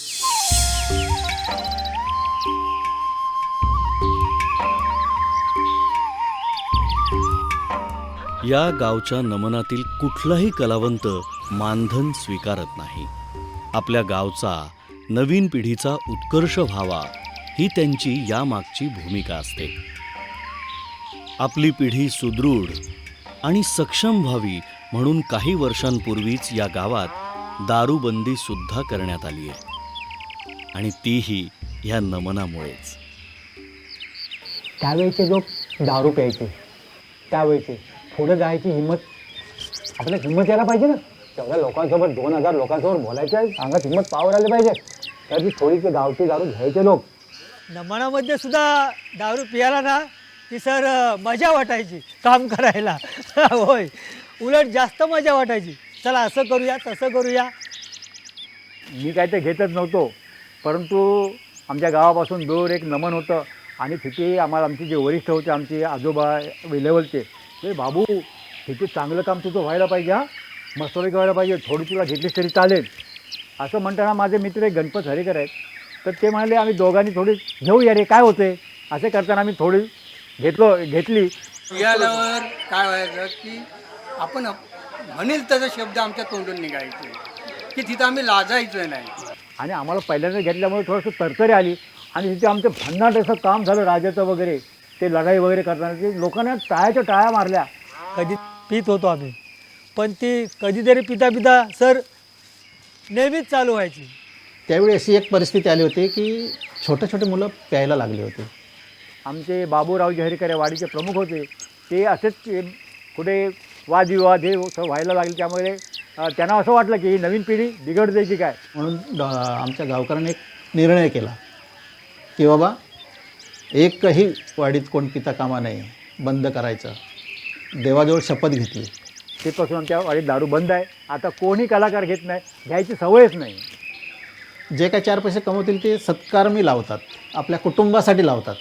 या गावच्या नमनातील कुठलाही कलावंत मानधन स्वीकारत नाही. आपल्या गावचा नवीन पिढीचा उत्कर्ष व्हावा ही त्यांची यामागची भूमिका असते. आपली पिढी सुदृढ आणि सक्षम व्हावी म्हणून काही वर्षांपूर्वीच या गावात दारूबंदी सुद्धा करण्यात आली आहे, आणि तीही ह्या नमनामुळेच. त्यावेळेचे लोक दारू प्यायचे, त्यावेळेचे पुढं जायची हिंमत, आपल्याला हिंमत यायला पाहिजे ना. तेवढ्या लोकांसोबत 2000 लोकांसमोर बोलायचं आहे, अंगात हिंमत पावर आली पाहिजे. तर ती थोडीशी गावची दारू घ्यायचे लोक. नमनामध्ये सुद्धा दारू पियाला ना की सर मजा वाटायची काम करायला. होय, उलट जास्त मजा वाटायची. चला असं करूया तसं करूया. मी काय ते घेतच नव्हतो, परंतु आमच्या गावापासून दूर एक नमन होतं आणि तिथे आम्हाला आमचे जे वरिष्ठ होते, आमचे आजोबा लेवलचे, ते बाबू तिथे चांगलं काम तुझं व्हायला पाहिजे, हा मस्तपैकी व्हायला पाहिजे, थोडी तुला घेतलीस तरी चालेल. असं म्हणताना माझे मित्र एक गणपत हरेकर आहेत, तर ते म्हणाले आम्ही दोघांनी थोडी घेऊया रे, काय होते. असे करताना आम्ही थोडी घेतली. याल्यावर काय व्हायचं की आपण म्हणेल तसा शब्द आमच्या तोंडून निघायचे की तिथं आम्ही लाजायचं नाही. आणि आम्हाला पहिल्यांदा घेतल्यामुळे थोडंसं तरतरी आली आणि तिथे आमचं भन्नाट असं काम झालं राजाचं वगैरे, ते लढाई वगैरे करताना ते लोकांना टाळ्या मारल्या. कधी पित होतो आम्ही, पण ती कधीतरी पिता पिता सर नेहमीच चालू व्हायची. त्यावेळी अशी एक परिस्थिती आली होती की छोटे छोटे मुलं प्यायला लागले होते. आमचे बाबूरावजी हरेकर या वाडीचे प्रमुख होते, ते असेच कुठे वादविवाद हे व्हायला लागले. त्यामुळे त्यांना असं वाटलं की ही नवीन पिढी बिघडते की काय, म्हणून आमच्या गावकऱ्यांनी एक निर्णय केला की बाबा एकही वाडीत कोण पिता कामा नये, बंद करायचं. देवाजवळ शपथ घेतली. तेपासून आमच्या वाडीत दारू बंद आहे. आता कोणी कलाकार घेत नाही, घ्यायची सवयच नाही. जे काय 4 पैसे कमवतील ते सत्कारमी लावतात, आपल्या कुटुंबासाठी लावतात.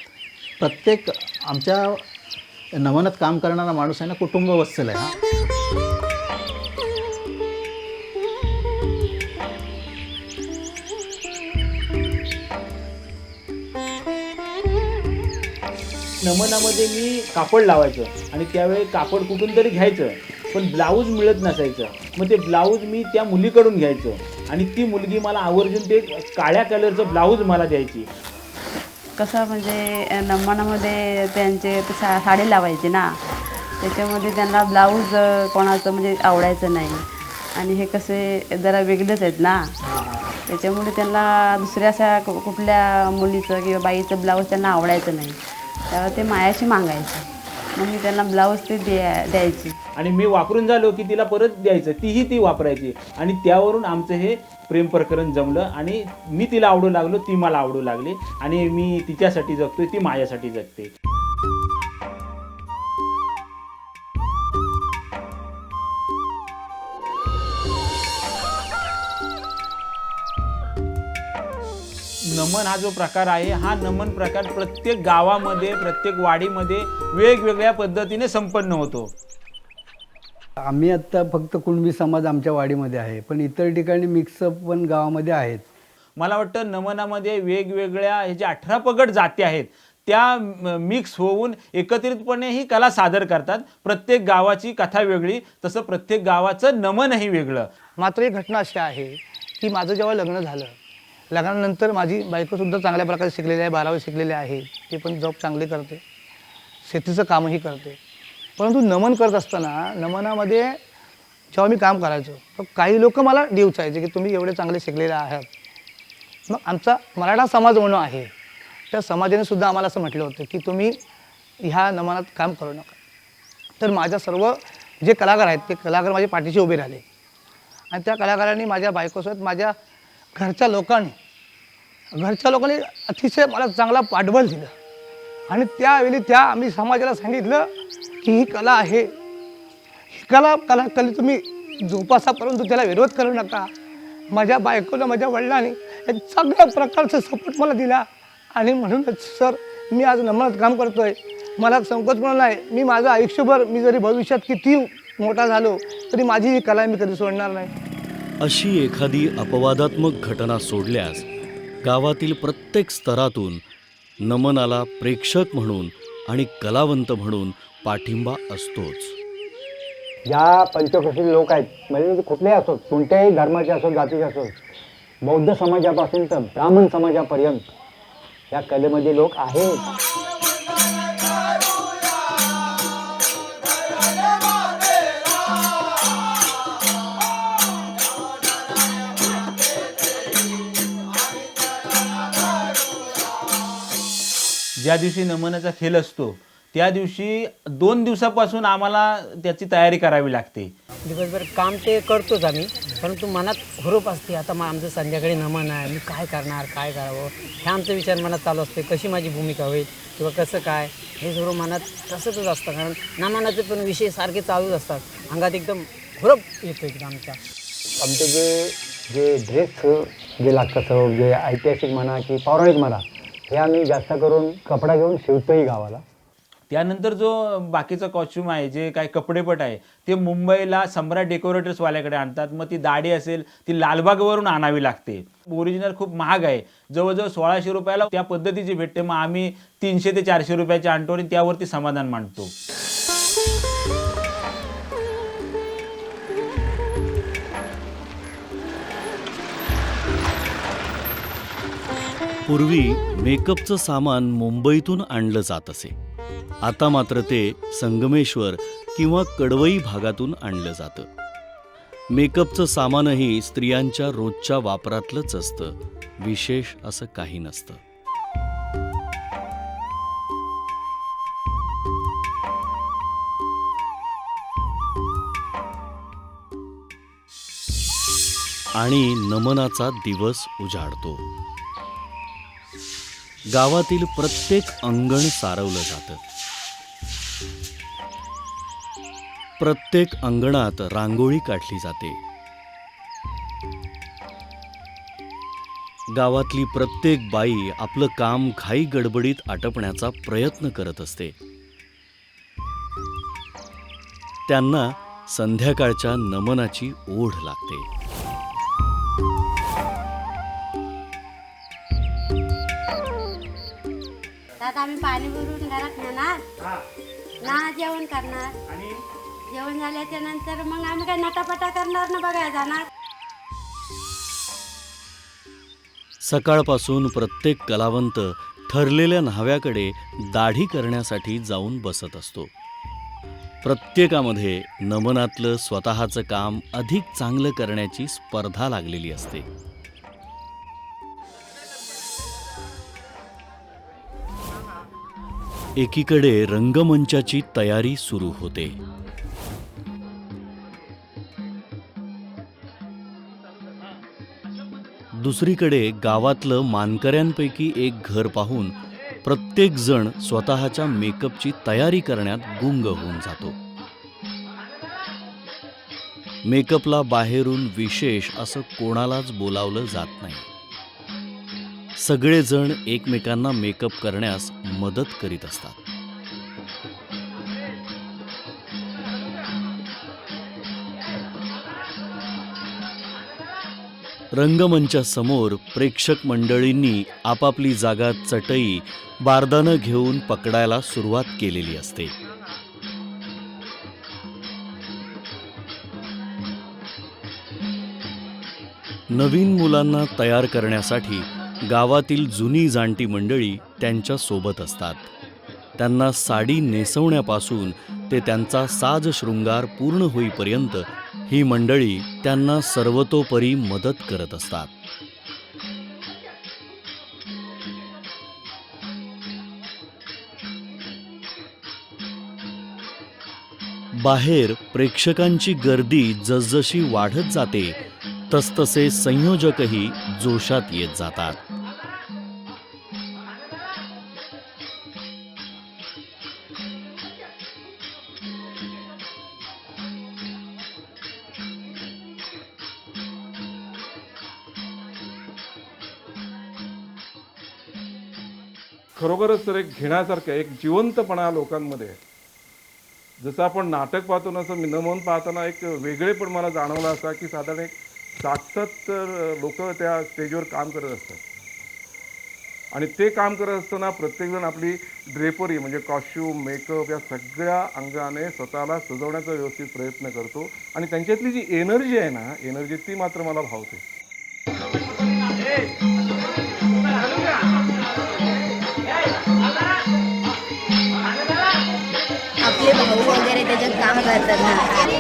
प्रत्येक आमच्या नमनात काम करणारा माणूस आहे ना, कुटुंब वत्सल आहे. नमनामध्ये मी कापड लावायचं आणि त्यावेळी कापड कुठून तरी घ्यायचं, पण ब्लाऊज मिळत नसायचं. मग ते ब्लाऊज मी त्या मुलीकडून घ्यायचं आणि ती मुलगी मला आवर्जून ते काळ्या कलरचं ब्लाऊज मला द्यायची. कसं म्हणजे नमनामध्ये त्यांचे साडी लावायची ना, त्याच्यामध्ये त्यांना ब्लाऊज कोणाचं म्हणजे आवडायचं नाही. आणि हे कसे जरा वेगळेच आहेत ना, त्याच्यामुळे त्यांना दुसऱ्या अशा कुठल्या मुलीचं किंवा बाईचं ब्लाऊज त्यांना आवडायचं नाही. तेव्हा ते मायाशी मागायचे, मग मी त्यांना ब्लाऊज ते द्यायची. आणि मी वापरून झालो की तिला परत द्यायचं, तीही ती वापरायची. आणि त्यावरून आमचं हे प्रेम प्रकरण जमलं आणि मी तिला आवडू लागलो, ती मला आवडू लागली. आणि मी तिच्यासाठी जगतोय, ती माझ्यासाठी जगते. नमन हा जो प्रकार आहे, हा नमन प्रकार प्रत्येक गावामध्ये, प्रत्येक वाडीमध्ये वेगवेगळ्या पद्धतीने संपन्न होतो. आम्ही आत्ता फक्त कुणबी समाज आमच्या वाडीमध्ये आहे, पण इतर ठिकाणी मिक्सअप पण गावामध्ये आहेत. मला वाटतं नमनामध्ये वेगवेगळ्या हे जे 18 पगड जाती आहेत त्या मिक्स होऊन एकत्रितपणे ही कला सादर करतात. प्रत्येक गावाची कथा वेगळी, तसं प्रत्येक गावाचं नमनही वेगळं. मात्र एक घटना अशी आहे की माझं जेव्हा लग्न झालं, लग्नानंतर माझी बायकोसुद्धा चांगल्या प्रकारे शिकलेली आहे, 12वी शिकलेली आहे, ती पण जॉब चांगली करते, शेतीचं कामही करते. परंतु नमन करत असताना नमनामध्ये जेव्हा मी काम करायचो तर काही लोक मला डिवचायचे की तुम्ही एवढे चांगले शिकलेले आहात. मग आमचा मराठा समाज म्हणून आहे, त्या समाजाने सुद्धा आम्हाला असं म्हटलं होतं की तुम्ही ह्या नमनात काम करू नका. तर माझ्या सर्व जे कलाकार आहेत ते कलाकार माझ्या पाठीशी उभे राहिले आणि त्या कलाकारांनी माझ्या बायकोसोबत माझ्या घरच्या लोकांनी अतिशय मला चांगला पाठबळ दिलं. आणि त्यावेळी आम्ही समाजाला सांगितलं की ही कला आहे, ही कला तुम्ही जोपासा, परंतु त्याला विरोध करू नका. माझ्या बायकोला माझ्या वडिलांनी या सगळ्या प्रकारचा सपोर्ट मला दिला आणि म्हणूनच सर मी आज नमनात काम करतोय. मला संकोचपणा नाही. मी माझं आयुष्यभर मी जरी भविष्यात किती मोठा झालो तरी माझी ही कला मी कधी सोडणार नाही. अशी एखादी अपवादात्मक घटना सोडल्यास गावातील प्रत्येक स्तरातून नमनाला प्रेक्षक म्हणून आणि कलावंत म्हणून पाठिंबा असतोच. ज्या पंचक्रोशीचे लोक आहेत म्हणजे कुठलेही असोत, कोणत्याही धर्माचे असोत, जातीचे असोत, बौद्ध समाजापासून तर ब्राह्मण समाजापर्यंत या कलेमध्ये लोक आहेत. ज्या दिवशी नमनाचा खेळ असतो त्या दिवशी 2 दिवसापासून आम्हाला त्याची तयारी करावी लागते. दिवसभर काम ते करतोच आम्ही, परंतु मनात हुरूप असते. आता मग आमचं संध्याकाळी नमन आहे, मी काय करणार, काय करावं, हे आमचा विचार मनात चालू असते. कशी माझी भूमिका होईल किंवा कसं काय हे सर्व मनात तसंच असतं. कारण नमनाचे पण विषय सारखे चालूच असतात. अंगात एकदम हुरूप येतो एकदम आमच्या. आमचे जे ड्रेस जे लागतं जे ऐतिहासिक म्हणा की पौराणिक म्हणा हे आम्ही जास्त करून कपडा घेऊन शिवतोही गावाला. त्यानंतर जो बाकीचा कॉस्ट्यूम आहे, जे काही कपडेपट आहे ते मुंबईला सम्राट डेकोरेटर्सवाल्याकडे आणतात. मग ती दाढी असेल ती लालबागवरून आणावी लागते. ओरिजिनल खूप महाग आहे, जवळजवळ 1600 रुपयाला त्या पद्धतीची भेटते. मग आम्ही 300 ते 400 रुपयाची आणतो आणि त्यावरती समाधान मांडतो. पूर्वी मेकअपचं सामान मुंबईतून आणलं जात असे. आता मात्र ते संगमेश्वर किंवा कडवई भागातून आणलं जातं. मेकअपचं सामानही स्त्रियांच्या रोजच्या वापरातलंच असतं. विशेष असं काही नसतं. आणि नमनाचा दिवस उजाडतो. गावातील प्रत्येक अंगण सारवलं जातं. प्रत्येक अंगणात रांगोळी काढली जाते. गावातली प्रत्येक बाई आपलं काम घाई गडबडीत आटपण्याचा प्रयत्न करत असते. त्यांना संध्याकाळच्या नमनाची ओढ लागते. आता आम्ही पाणी भरून घरात नेणार ना, जेवण करणार. जेवण झाल्याच्या नंतर मग आम्ही काय नटापटा करणार ना, बघायला जाणार. सकाळपासून प्रत्येक कलावंत ठरलेल्या न्हाव्याकडे दाढी करण्यासाठी जाऊन बसत असतो. प्रत्येकामध्ये नमनातलं स्वतःचं काम अधिक चांगलं करण्याची स्पर्धा लागलेली असते. एकीकडे रंगमंचाची तयारी सुरू होते. दुसरीकडे गावातलं मानकऱ्यांपैकी एक घर पाहून प्रत्येक जण स्वतःच्या मेकअपची तयारी करण्यात गुंग होऊन जातो. मेकअपला बाहेरून विशेष असं कोणालाच बोलावलं जात नाही. सगळेजण एकमेकांना मेकअप करण्यास मदत करीत असतात. रंगमंचासमोर प्रेक्षक मंडळींनी आपापली जागा चटई बारदानं घेऊन पकडायला सुरुवात केलेली असते. नवीन मुलांना तयार करण्यासाठी गावातील जुनी जाणती मंडळी त्यांच्या सोबत असतात. त्यांना साडी नेसवण्यापासून ते त्यांचा साज शृंगार पूर्ण होईपर्यंत ही मंडळी त्यांना सर्वतोपरी मदत करत असतात. बाहेर प्रेक्षकांची गर्दी जसजशी वाढत जाते तसतसे संयोजकही जोशात येत जातात. खरोखरच तर एक घेण्यासारखं एक जिवंतपणा लोकांमध्ये आहे. जसं आपण नाटक पाहतो ना, असं नमन पाहताना एक वेगळेपण मला जाणवलं असा की साधारण एक 60-70 लोक त्या स्टेजवर काम करत असतात आणि ते काम करत असताना प्रत्येकजण आपली ड्रेपरी म्हणजे कॉस्ट्यूम, मेकअप या सगळ्या अंगाने स्वतःला सजवण्याचा व्यवस्थित प्रयत्न करतो आणि त्यांच्यातली जी एनर्जी आहे ना, एनर्जी ती मात्र मला भावते. आपले भाऊ वगैरे त्याच्यात काम करतात ना,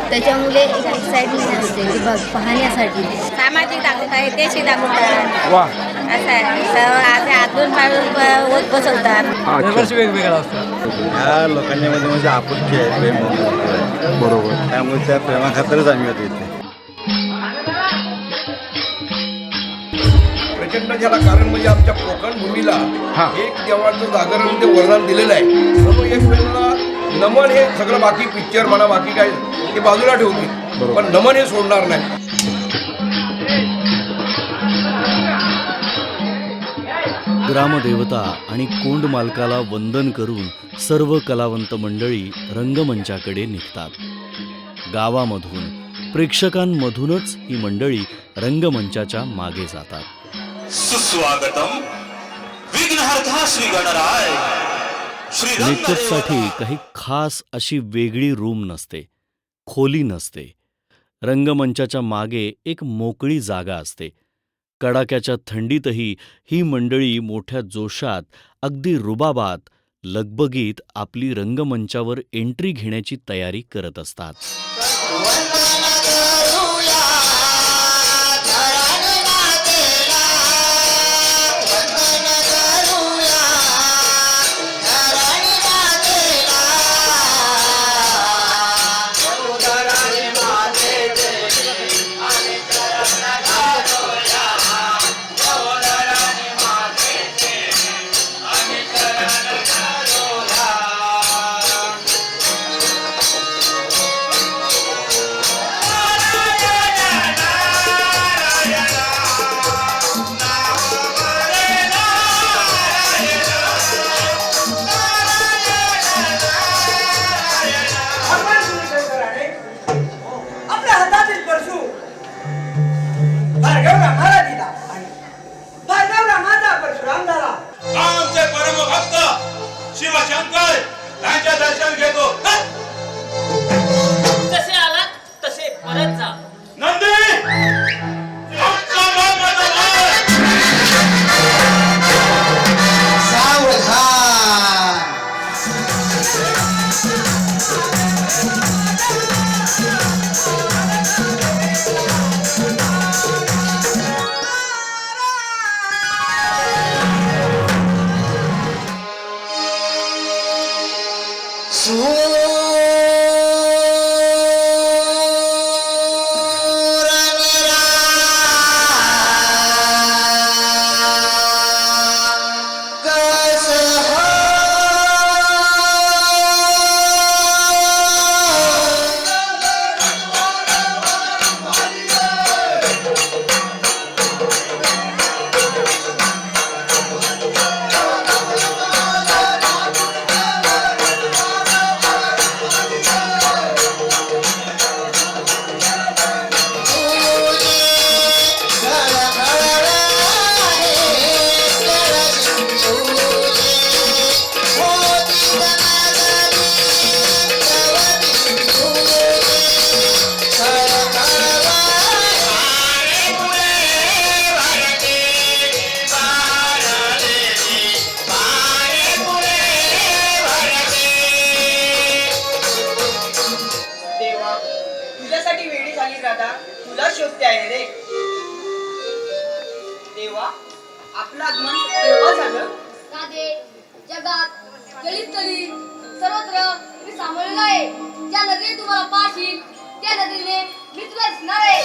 त्याच्यामुळे एक एक्साइटमेंट असते की बघ पाहण्यासाठी. सामाजिक दाखवतात, देशी दाखवतात, वा असं आहे. असे आतून पाडून बसवतात. दरवर्षी वेगवेगळा असतो. ह्या लोकांच्यामध्ये म्हणजे आपुलकी आहे, प्रेम आहे. बरोबर, त्यामुळे त्या प्रेमाखातरच आम्ही होतो इथे. प्रचंड झाला कारण म्हणजे आमच्या कोकण भूमीला एक देवाचं जागरण ते वरदान दिलेलं आहे. म्हणून एक वेळेला नमन हे सगळं बाकी पिक्चर म्हणा बाकी काय ते बाजूला ठेवतील, पण नमन हे सोडणार नाही. ग्रामदेवता आणि कोंड मालकाला वंदन करून सर्व कलावंत मंडळी रंगमंचाकडे निघतात. गावामधून प्रेक्षकांमधूनच ही मंडळी रंगमंचाच्या मागे जातात. सुस्वागतम विघ्नहर्ता श्री गणराय. मेकअपसाठी काही खास अशी वेगळी रूम नसते, खोली नसते. रंगमंचाच्या मागे एक मोकळी जागा असते. कडाक्याच्या थंडीतही ही मंडळी मोठ्या जोशात, अगदी रुबाबात, लगबगीत आपली रंगमंचावर एंट्री घेण्याची तयारी करत असतात. आमचे परमभक्त शिवशंकर त्यांचे दर्शन घेतो. जसे आलात तसे परत जा. नंदी आपलं आगमन केव्हा झालं? राधे जगात गलीत गलीत सर्वत्र मी सांभाळलेलं आहे. ज्या नगरीत तुम्हाला पाहशील त्या नगरीने मी तुला दिसणार आहे.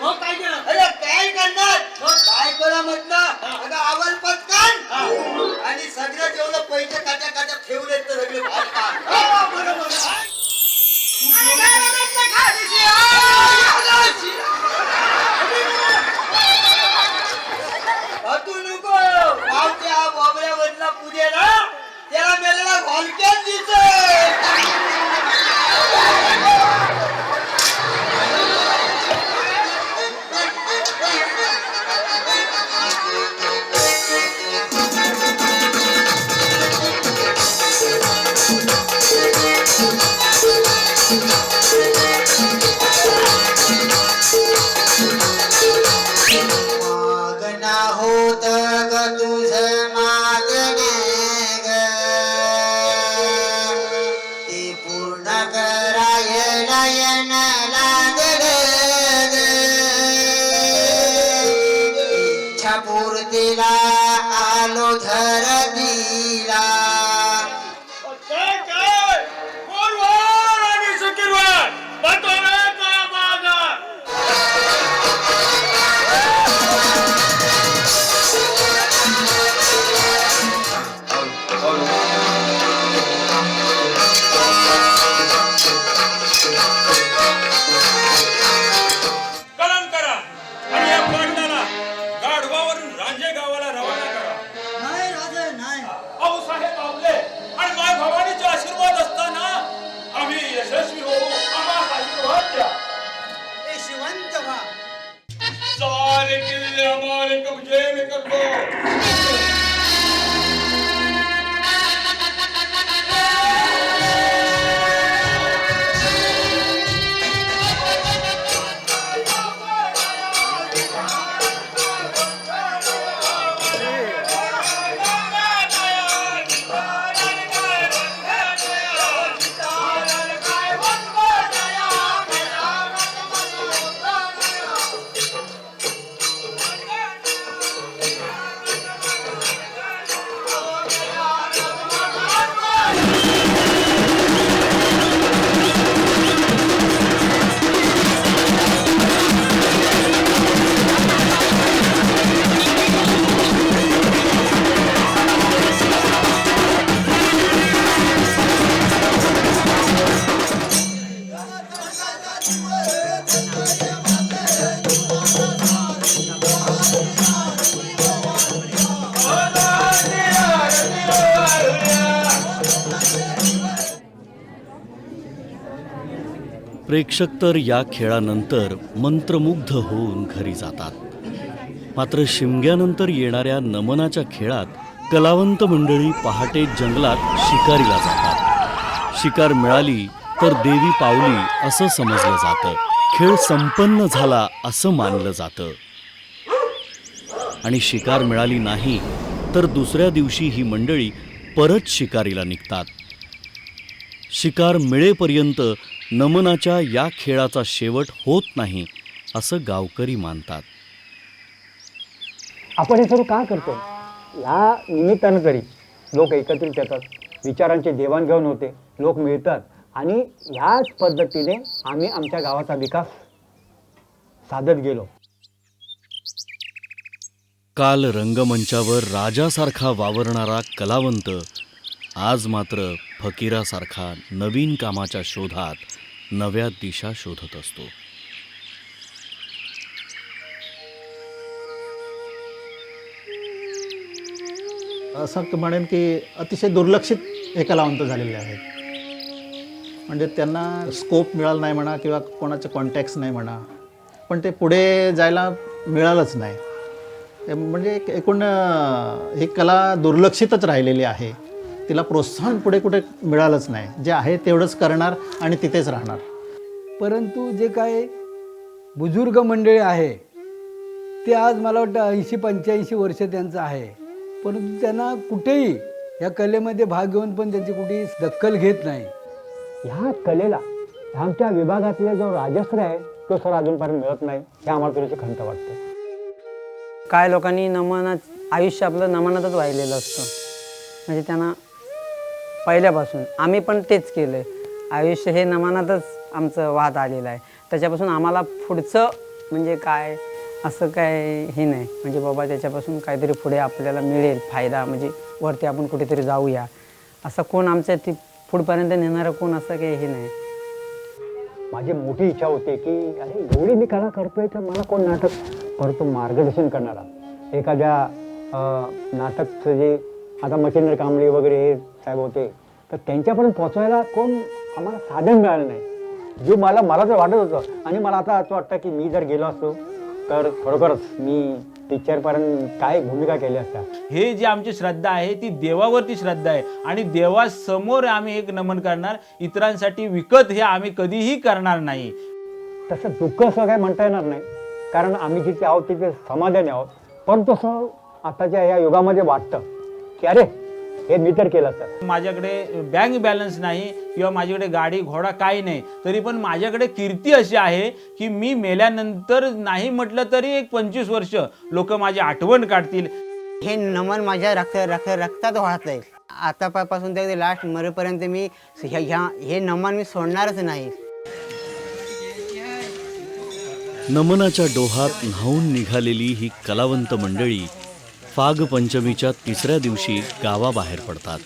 मग काय केलं? अरे काय करणार? मग काय करा म्हटलं? अगं आवाज पटकन आणि सगळं जेवढं पैसे काट्या काट्या ठेवले तर सगळे भाजतात. बरोबर. तू नको गावच्या बोबऱ्या मधला पुजेला त्याला मेलेला घोलक्यात दिसत. मागना होत ग तुझ मागणे ग ते पूर्ण कराय नयन लागले ग इच्छा पूर्तीला आलो धरतीला. कलम करा आणि या पाटलाला गाढवावरून रांजे गावाला रवाना करा. नाही राजे नाही. अहो साहेब आपले आणि माय भवानीचे आशीर्वाद असताना आम्ही यशस्वी होऊ. आम्हाला आशीर्वाद द्या. हे शिवंत व्हा. सारे किल्ले हमारे कब्जे में कर दो. प्रेक्षक तर या खेळानंतर मंत्रमुग्ध होऊन घरी जातात. मात्र शिमग्यानंतर येणाऱ्या नमनाच्या खेळात कलावंत मंडळी पहाटे जंगलात शिकारीला जातात. शिकार मिळाली तर देवी पावली असं समजलं जातं. खेळ संपन्न झाला असं मानलं जातं. आणि शिकार मिळाली नाही तर दुसऱ्या दिवशी ही मंडळी परत शिकारीला निघतात. शिकार मिळेपर्यंत नमनाच्या या खेळाचा शेवट होत नाही असं गावकरी मानतात. आपण हे सर्व का करतो? ह्या निमित्तानं तरी लोक एकत्रित येतात, विचारांची देवाणघेवाण होते, लोक मिळतात आणि ह्याच पद्धतीने आम्ही आमच्या गावाचा विकास साधत गेलो. काल रंगमंचावर राजासारखा वावरणारा कलावंत आज मात्र फकीरासारखा नवीन कामाच्या शोधात नव्या दिशा शोधत असतो. असं म्हणेन की अतिशय दुर्लक्षित हे कलावंत झालेले आहेत. म्हणजे त्यांना स्कोप मिळाला नाही म्हणा किंवा कोणाचे कॉन्टॅक्ट्स नाही म्हणा, पण ते पुढे जायला मिळालंच नाही. म्हणजे एकूण ही कला दुर्लक्षितच राहिलेली आहे. तिला प्रोत्साहन पुढे कुठे मिळालंच नाही. जे आहे तेवढंच करणार आणि तिथेच राहणार. परंतु जे काय बुजुर्ग मंडळी आहे ते आज मला वाटतं 80-85 वर्ष त्यांचं आहे, परंतु त्यांना कुठेही या कलेमध्ये भाग घेऊन पण त्यांची कुठेही दखल घेत नाही. ह्या कलेला आमच्या विभागातला जो राजश्री आहे तो सर अजूनपर्यंत मिळत नाही, हे आम्हाला थोडीशी खंत वाटतं. काय लोकांनी नमनात आयुष्य आपलं नमनातच वाहिलेलं असतं. म्हणजे त्यांना पहिल्यापासून आम्ही पण तेच केलं आहे. आयुष्य हे नमनातच आमचं वाहत आलेलं आहे. त्याच्यापासून आम्हाला पुढचं म्हणजे काय असं काय हे नाही, म्हणजे बाबा त्याच्यापासून काहीतरी पुढे आपल्याला मिळेल फायदा, म्हणजे वरती आपण कुठेतरी जाऊया असं कोण आमच्या ती पुढपर्यंत नेणारं कोण असं काही हे नाही. माझी मोठी इच्छा होती की अरे एवढी मी कला करतोय तर मला कोण नाटक करतो मार्गदर्शन करणारा, एखाद्या नाटकचं जे आता मच्छिंद्र कांबळे वगैरे हे साहेब होते तर त्यांच्यापर्यंत पोचवायला कोण आम्हाला साधन मिळालं नाही, जे मला तर वाटत होतं. आणि मला आता असं वाटतं की मी जर गेलो असतो तर खरोखरच मी पिक्चरपर्यंत काय भूमिका केली असत्या. हे जी आमची श्रद्धा आहे ती देवावरती श्रद्धा आहे आणि देवासमोर आम्ही एक नमन करणार, इतरांसाठी विकत हे आम्ही कधीही करणार नाही. तसं दुःख असं काय म्हणता येणार नाही, कारण आम्ही जिथे आहोत तिथे समाधानी आहोत. पण तसं आताच्या या युगामध्ये वाटतं की अरे हे मी तर केलं असतं. माझ्याकडे बँक बॅलन्स नाही किंवा माझ्याकडे गाडी घोडा काही नाही, तरी पण माझ्याकडे कीर्ती अशी आहे की मी मेल्यानंतर नाही म्हटलं तरी एक 25 वर्ष लोक माझी आठवण काढतील. हे नमन माझ्या रक्तात वाहत आहे. आतापासून ते लास्ट मरेपर्यंत मी हे नमन मी सोडणारच नाही. नमनाच्या डोहात न्हाऊन निघालेली ही कलावंत मंडळी फाग पंचमीच्या तिसऱ्या दिवशी गावाबाहेर पडतात.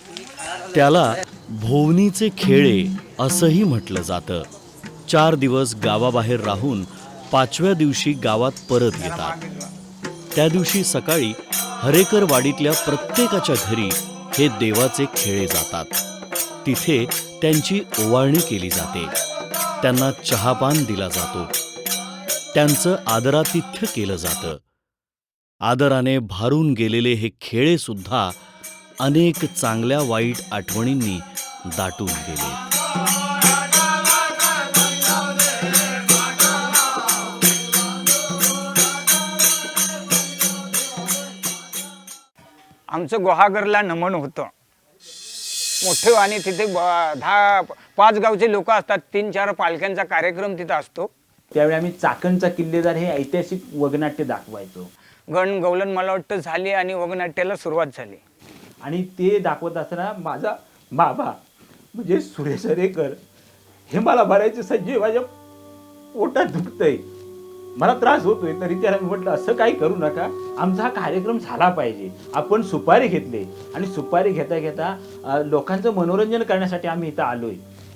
त्याला भोवनीचे खेळे असंही म्हटलं जातं. 4 दिवस गावाबाहेर राहून 5व्या दिवशी गावात परत येतात. त्या दिवशी सकाळी हरेकरवाडीतल्या प्रत्येकाच्या घरी हे देवाचे खेळे जातात. तिथे त्यांची ओवाळणी केली जाते, त्यांना चहापान दिला जातो, त्यांचं आदरातिथ्य केलं जातं. आदराने भारून गेलेले हे खेळे सुद्धा अनेक चांगल्या वाईट आठवणींनी दाटून गेले. आमचं गुहागरला नमन होतं मोठं आणि तिथे 10-5 गावचे लोक असतात. 3-4 पालख्यांचा कार्यक्रम तिथं असतो. त्यावेळी आम्ही चाकणचा किल्लेदार हे ऐतिहासिक वगनाट्य दाखवायचो. गणगौलन मला वाटतं झाली आणि वगनाट्याला सुरुवात झाली. आणि ते दाखवत असताना माझा बाबा म्हणजे सुरेश हरेकर हे मला भरायचे, संजय माझ्या पोटात दुखतंय, मला त्रास होतोय. तरी त्याला मी म्हटलं असं काही करू नका, आमचा हा कार्यक्रम झाला पाहिजे. आपण सुपारी घेतले आणि सुपारी घेता घेता लोकांचं मनोरंजन करण्यासाठी आम्ही इथं आलोय.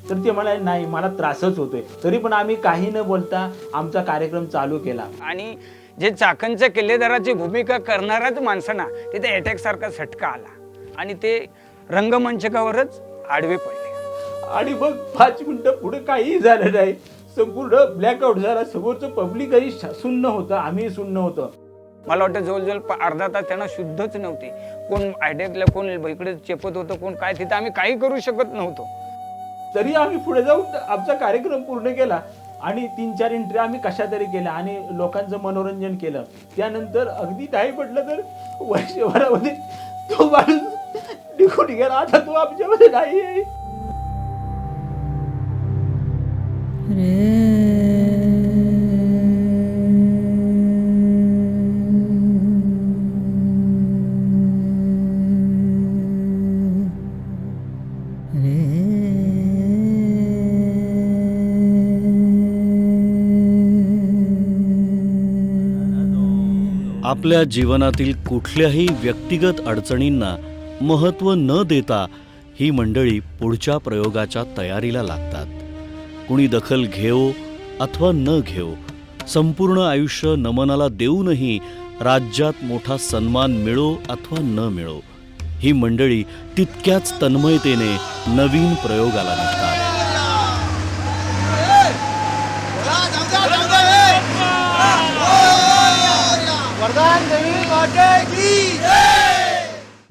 तर ते म्हणाले नाही मला त्रासच होतोय. तरी पण आम्ही काही न बोलता आमचा कार्यक्रम चालू केला. आणि जे चाकणच्या किल्लेदाराची भूमिका करणाऱ्याच माणसांना तिथे अटॅक सारखा झटका आला आणि ते रंगमंचकावरच आडवे पडले. आणि मग 5 मिनिटं पुढे काहीही झालं नाही, संपूर्ण ब्लॅकआउट झाला. समोरचं पब्लिकही सुन्न होतं, आम्ही सुन्न होतं. मला वाटतं जवळजवळ अर्धा तास त्यांना शुद्धच नव्हते. कोण अटॅकला, कोण इकडे चेपत होतं, कोण काय, तिथं आम्ही काही करू शकत नव्हतो. तरी आम्ही पुढे जाऊन आमचा कार्यक्रम पूर्ण केला आणि 3-4 एंट्री आम्ही कशा तरी केल्या आणि लोकांचं मनोरंजन केलं. त्यानंतर अगदी नाही म्हटलं तर वर्षभरामध्ये तो माणूस निघून गेला. आता तो आमच्यामध्ये नाही आहे. आपल्या जीवनातील कुठल्याही व्यक्तिगत अडचणींना महत्त्व न देता ही मंडळी पुढच्या प्रयोगाच्या तयारीला लागतात. कुणी दखल घेओ अथवा न घेओ, संपूर्ण आयुष्य नमनाला देऊनही राज्यात मोठा सन्मान मिळो अथवा न मिळो, ही मंडळी तितक्याच तन्मयतेने नवीन प्रयोगाला निघतात.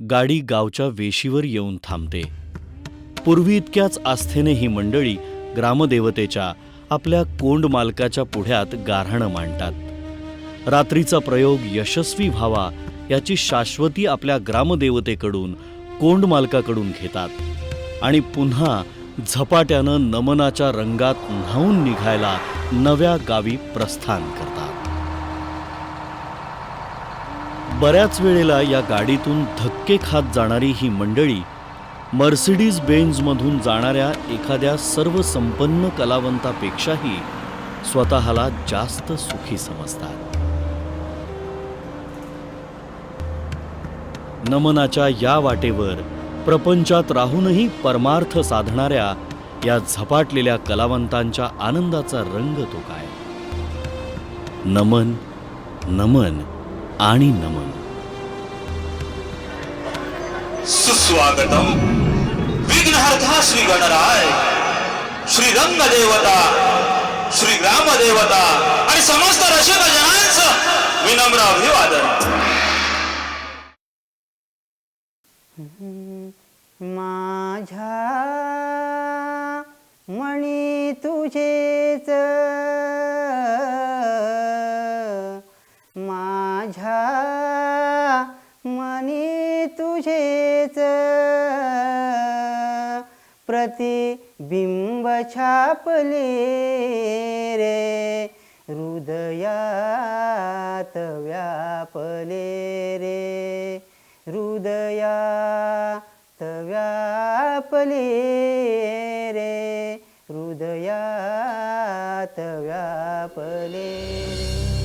गाडी गावच्या वेशीवर येऊन थांबते. पूर्वी इतक्याच आस्थेने ही मंडळी ग्रामदेवतेच्या आपल्या कोंड मालकाच्या पुढ्यात गाऱ्हाणं मांडतात. रात्रीचा प्रयोग यशस्वी व्हावा याची शाश्वती आपल्या ग्रामदेवतेकडून, कोंड मालकाकडून घेतात आणि पुन्हा झपाट्यानं नमनाच्या रंगात न्हाऊन निघायला नव्या गावी प्रस्थान करतात. बऱ्याच वेळेला या गाडीतून धक्के खात जाणारी ही मंडळी मर्सिडीज बेंझमधून जाणाऱ्या एखाद्या सर्वसंपन्न कलावंतापेक्षाही स्वतःला जास्त सुखी समजतात. नमनाच्या या वाटेवर प्रपंचात राहूनही परमार्थ साधणाऱ्या या झपाटलेल्या कलावंतांच्या आनंदाचा रंग तो काय. नमन, नमन आणि नमन. सुस्वागतम विघ्नहर्ता श्री गणराय, श्री रंग देवता, श्री ग्राम देवता आणि समस्त रसिक जनांचं विनम्र अभिवादन. माझ्या मणी तुझेच, माझ्या मणी तुझेच, प्रतिबिंब छापले रे हृदयात व्यापले रे हृदयात व्यापले रे हृदयात व्यापले रे.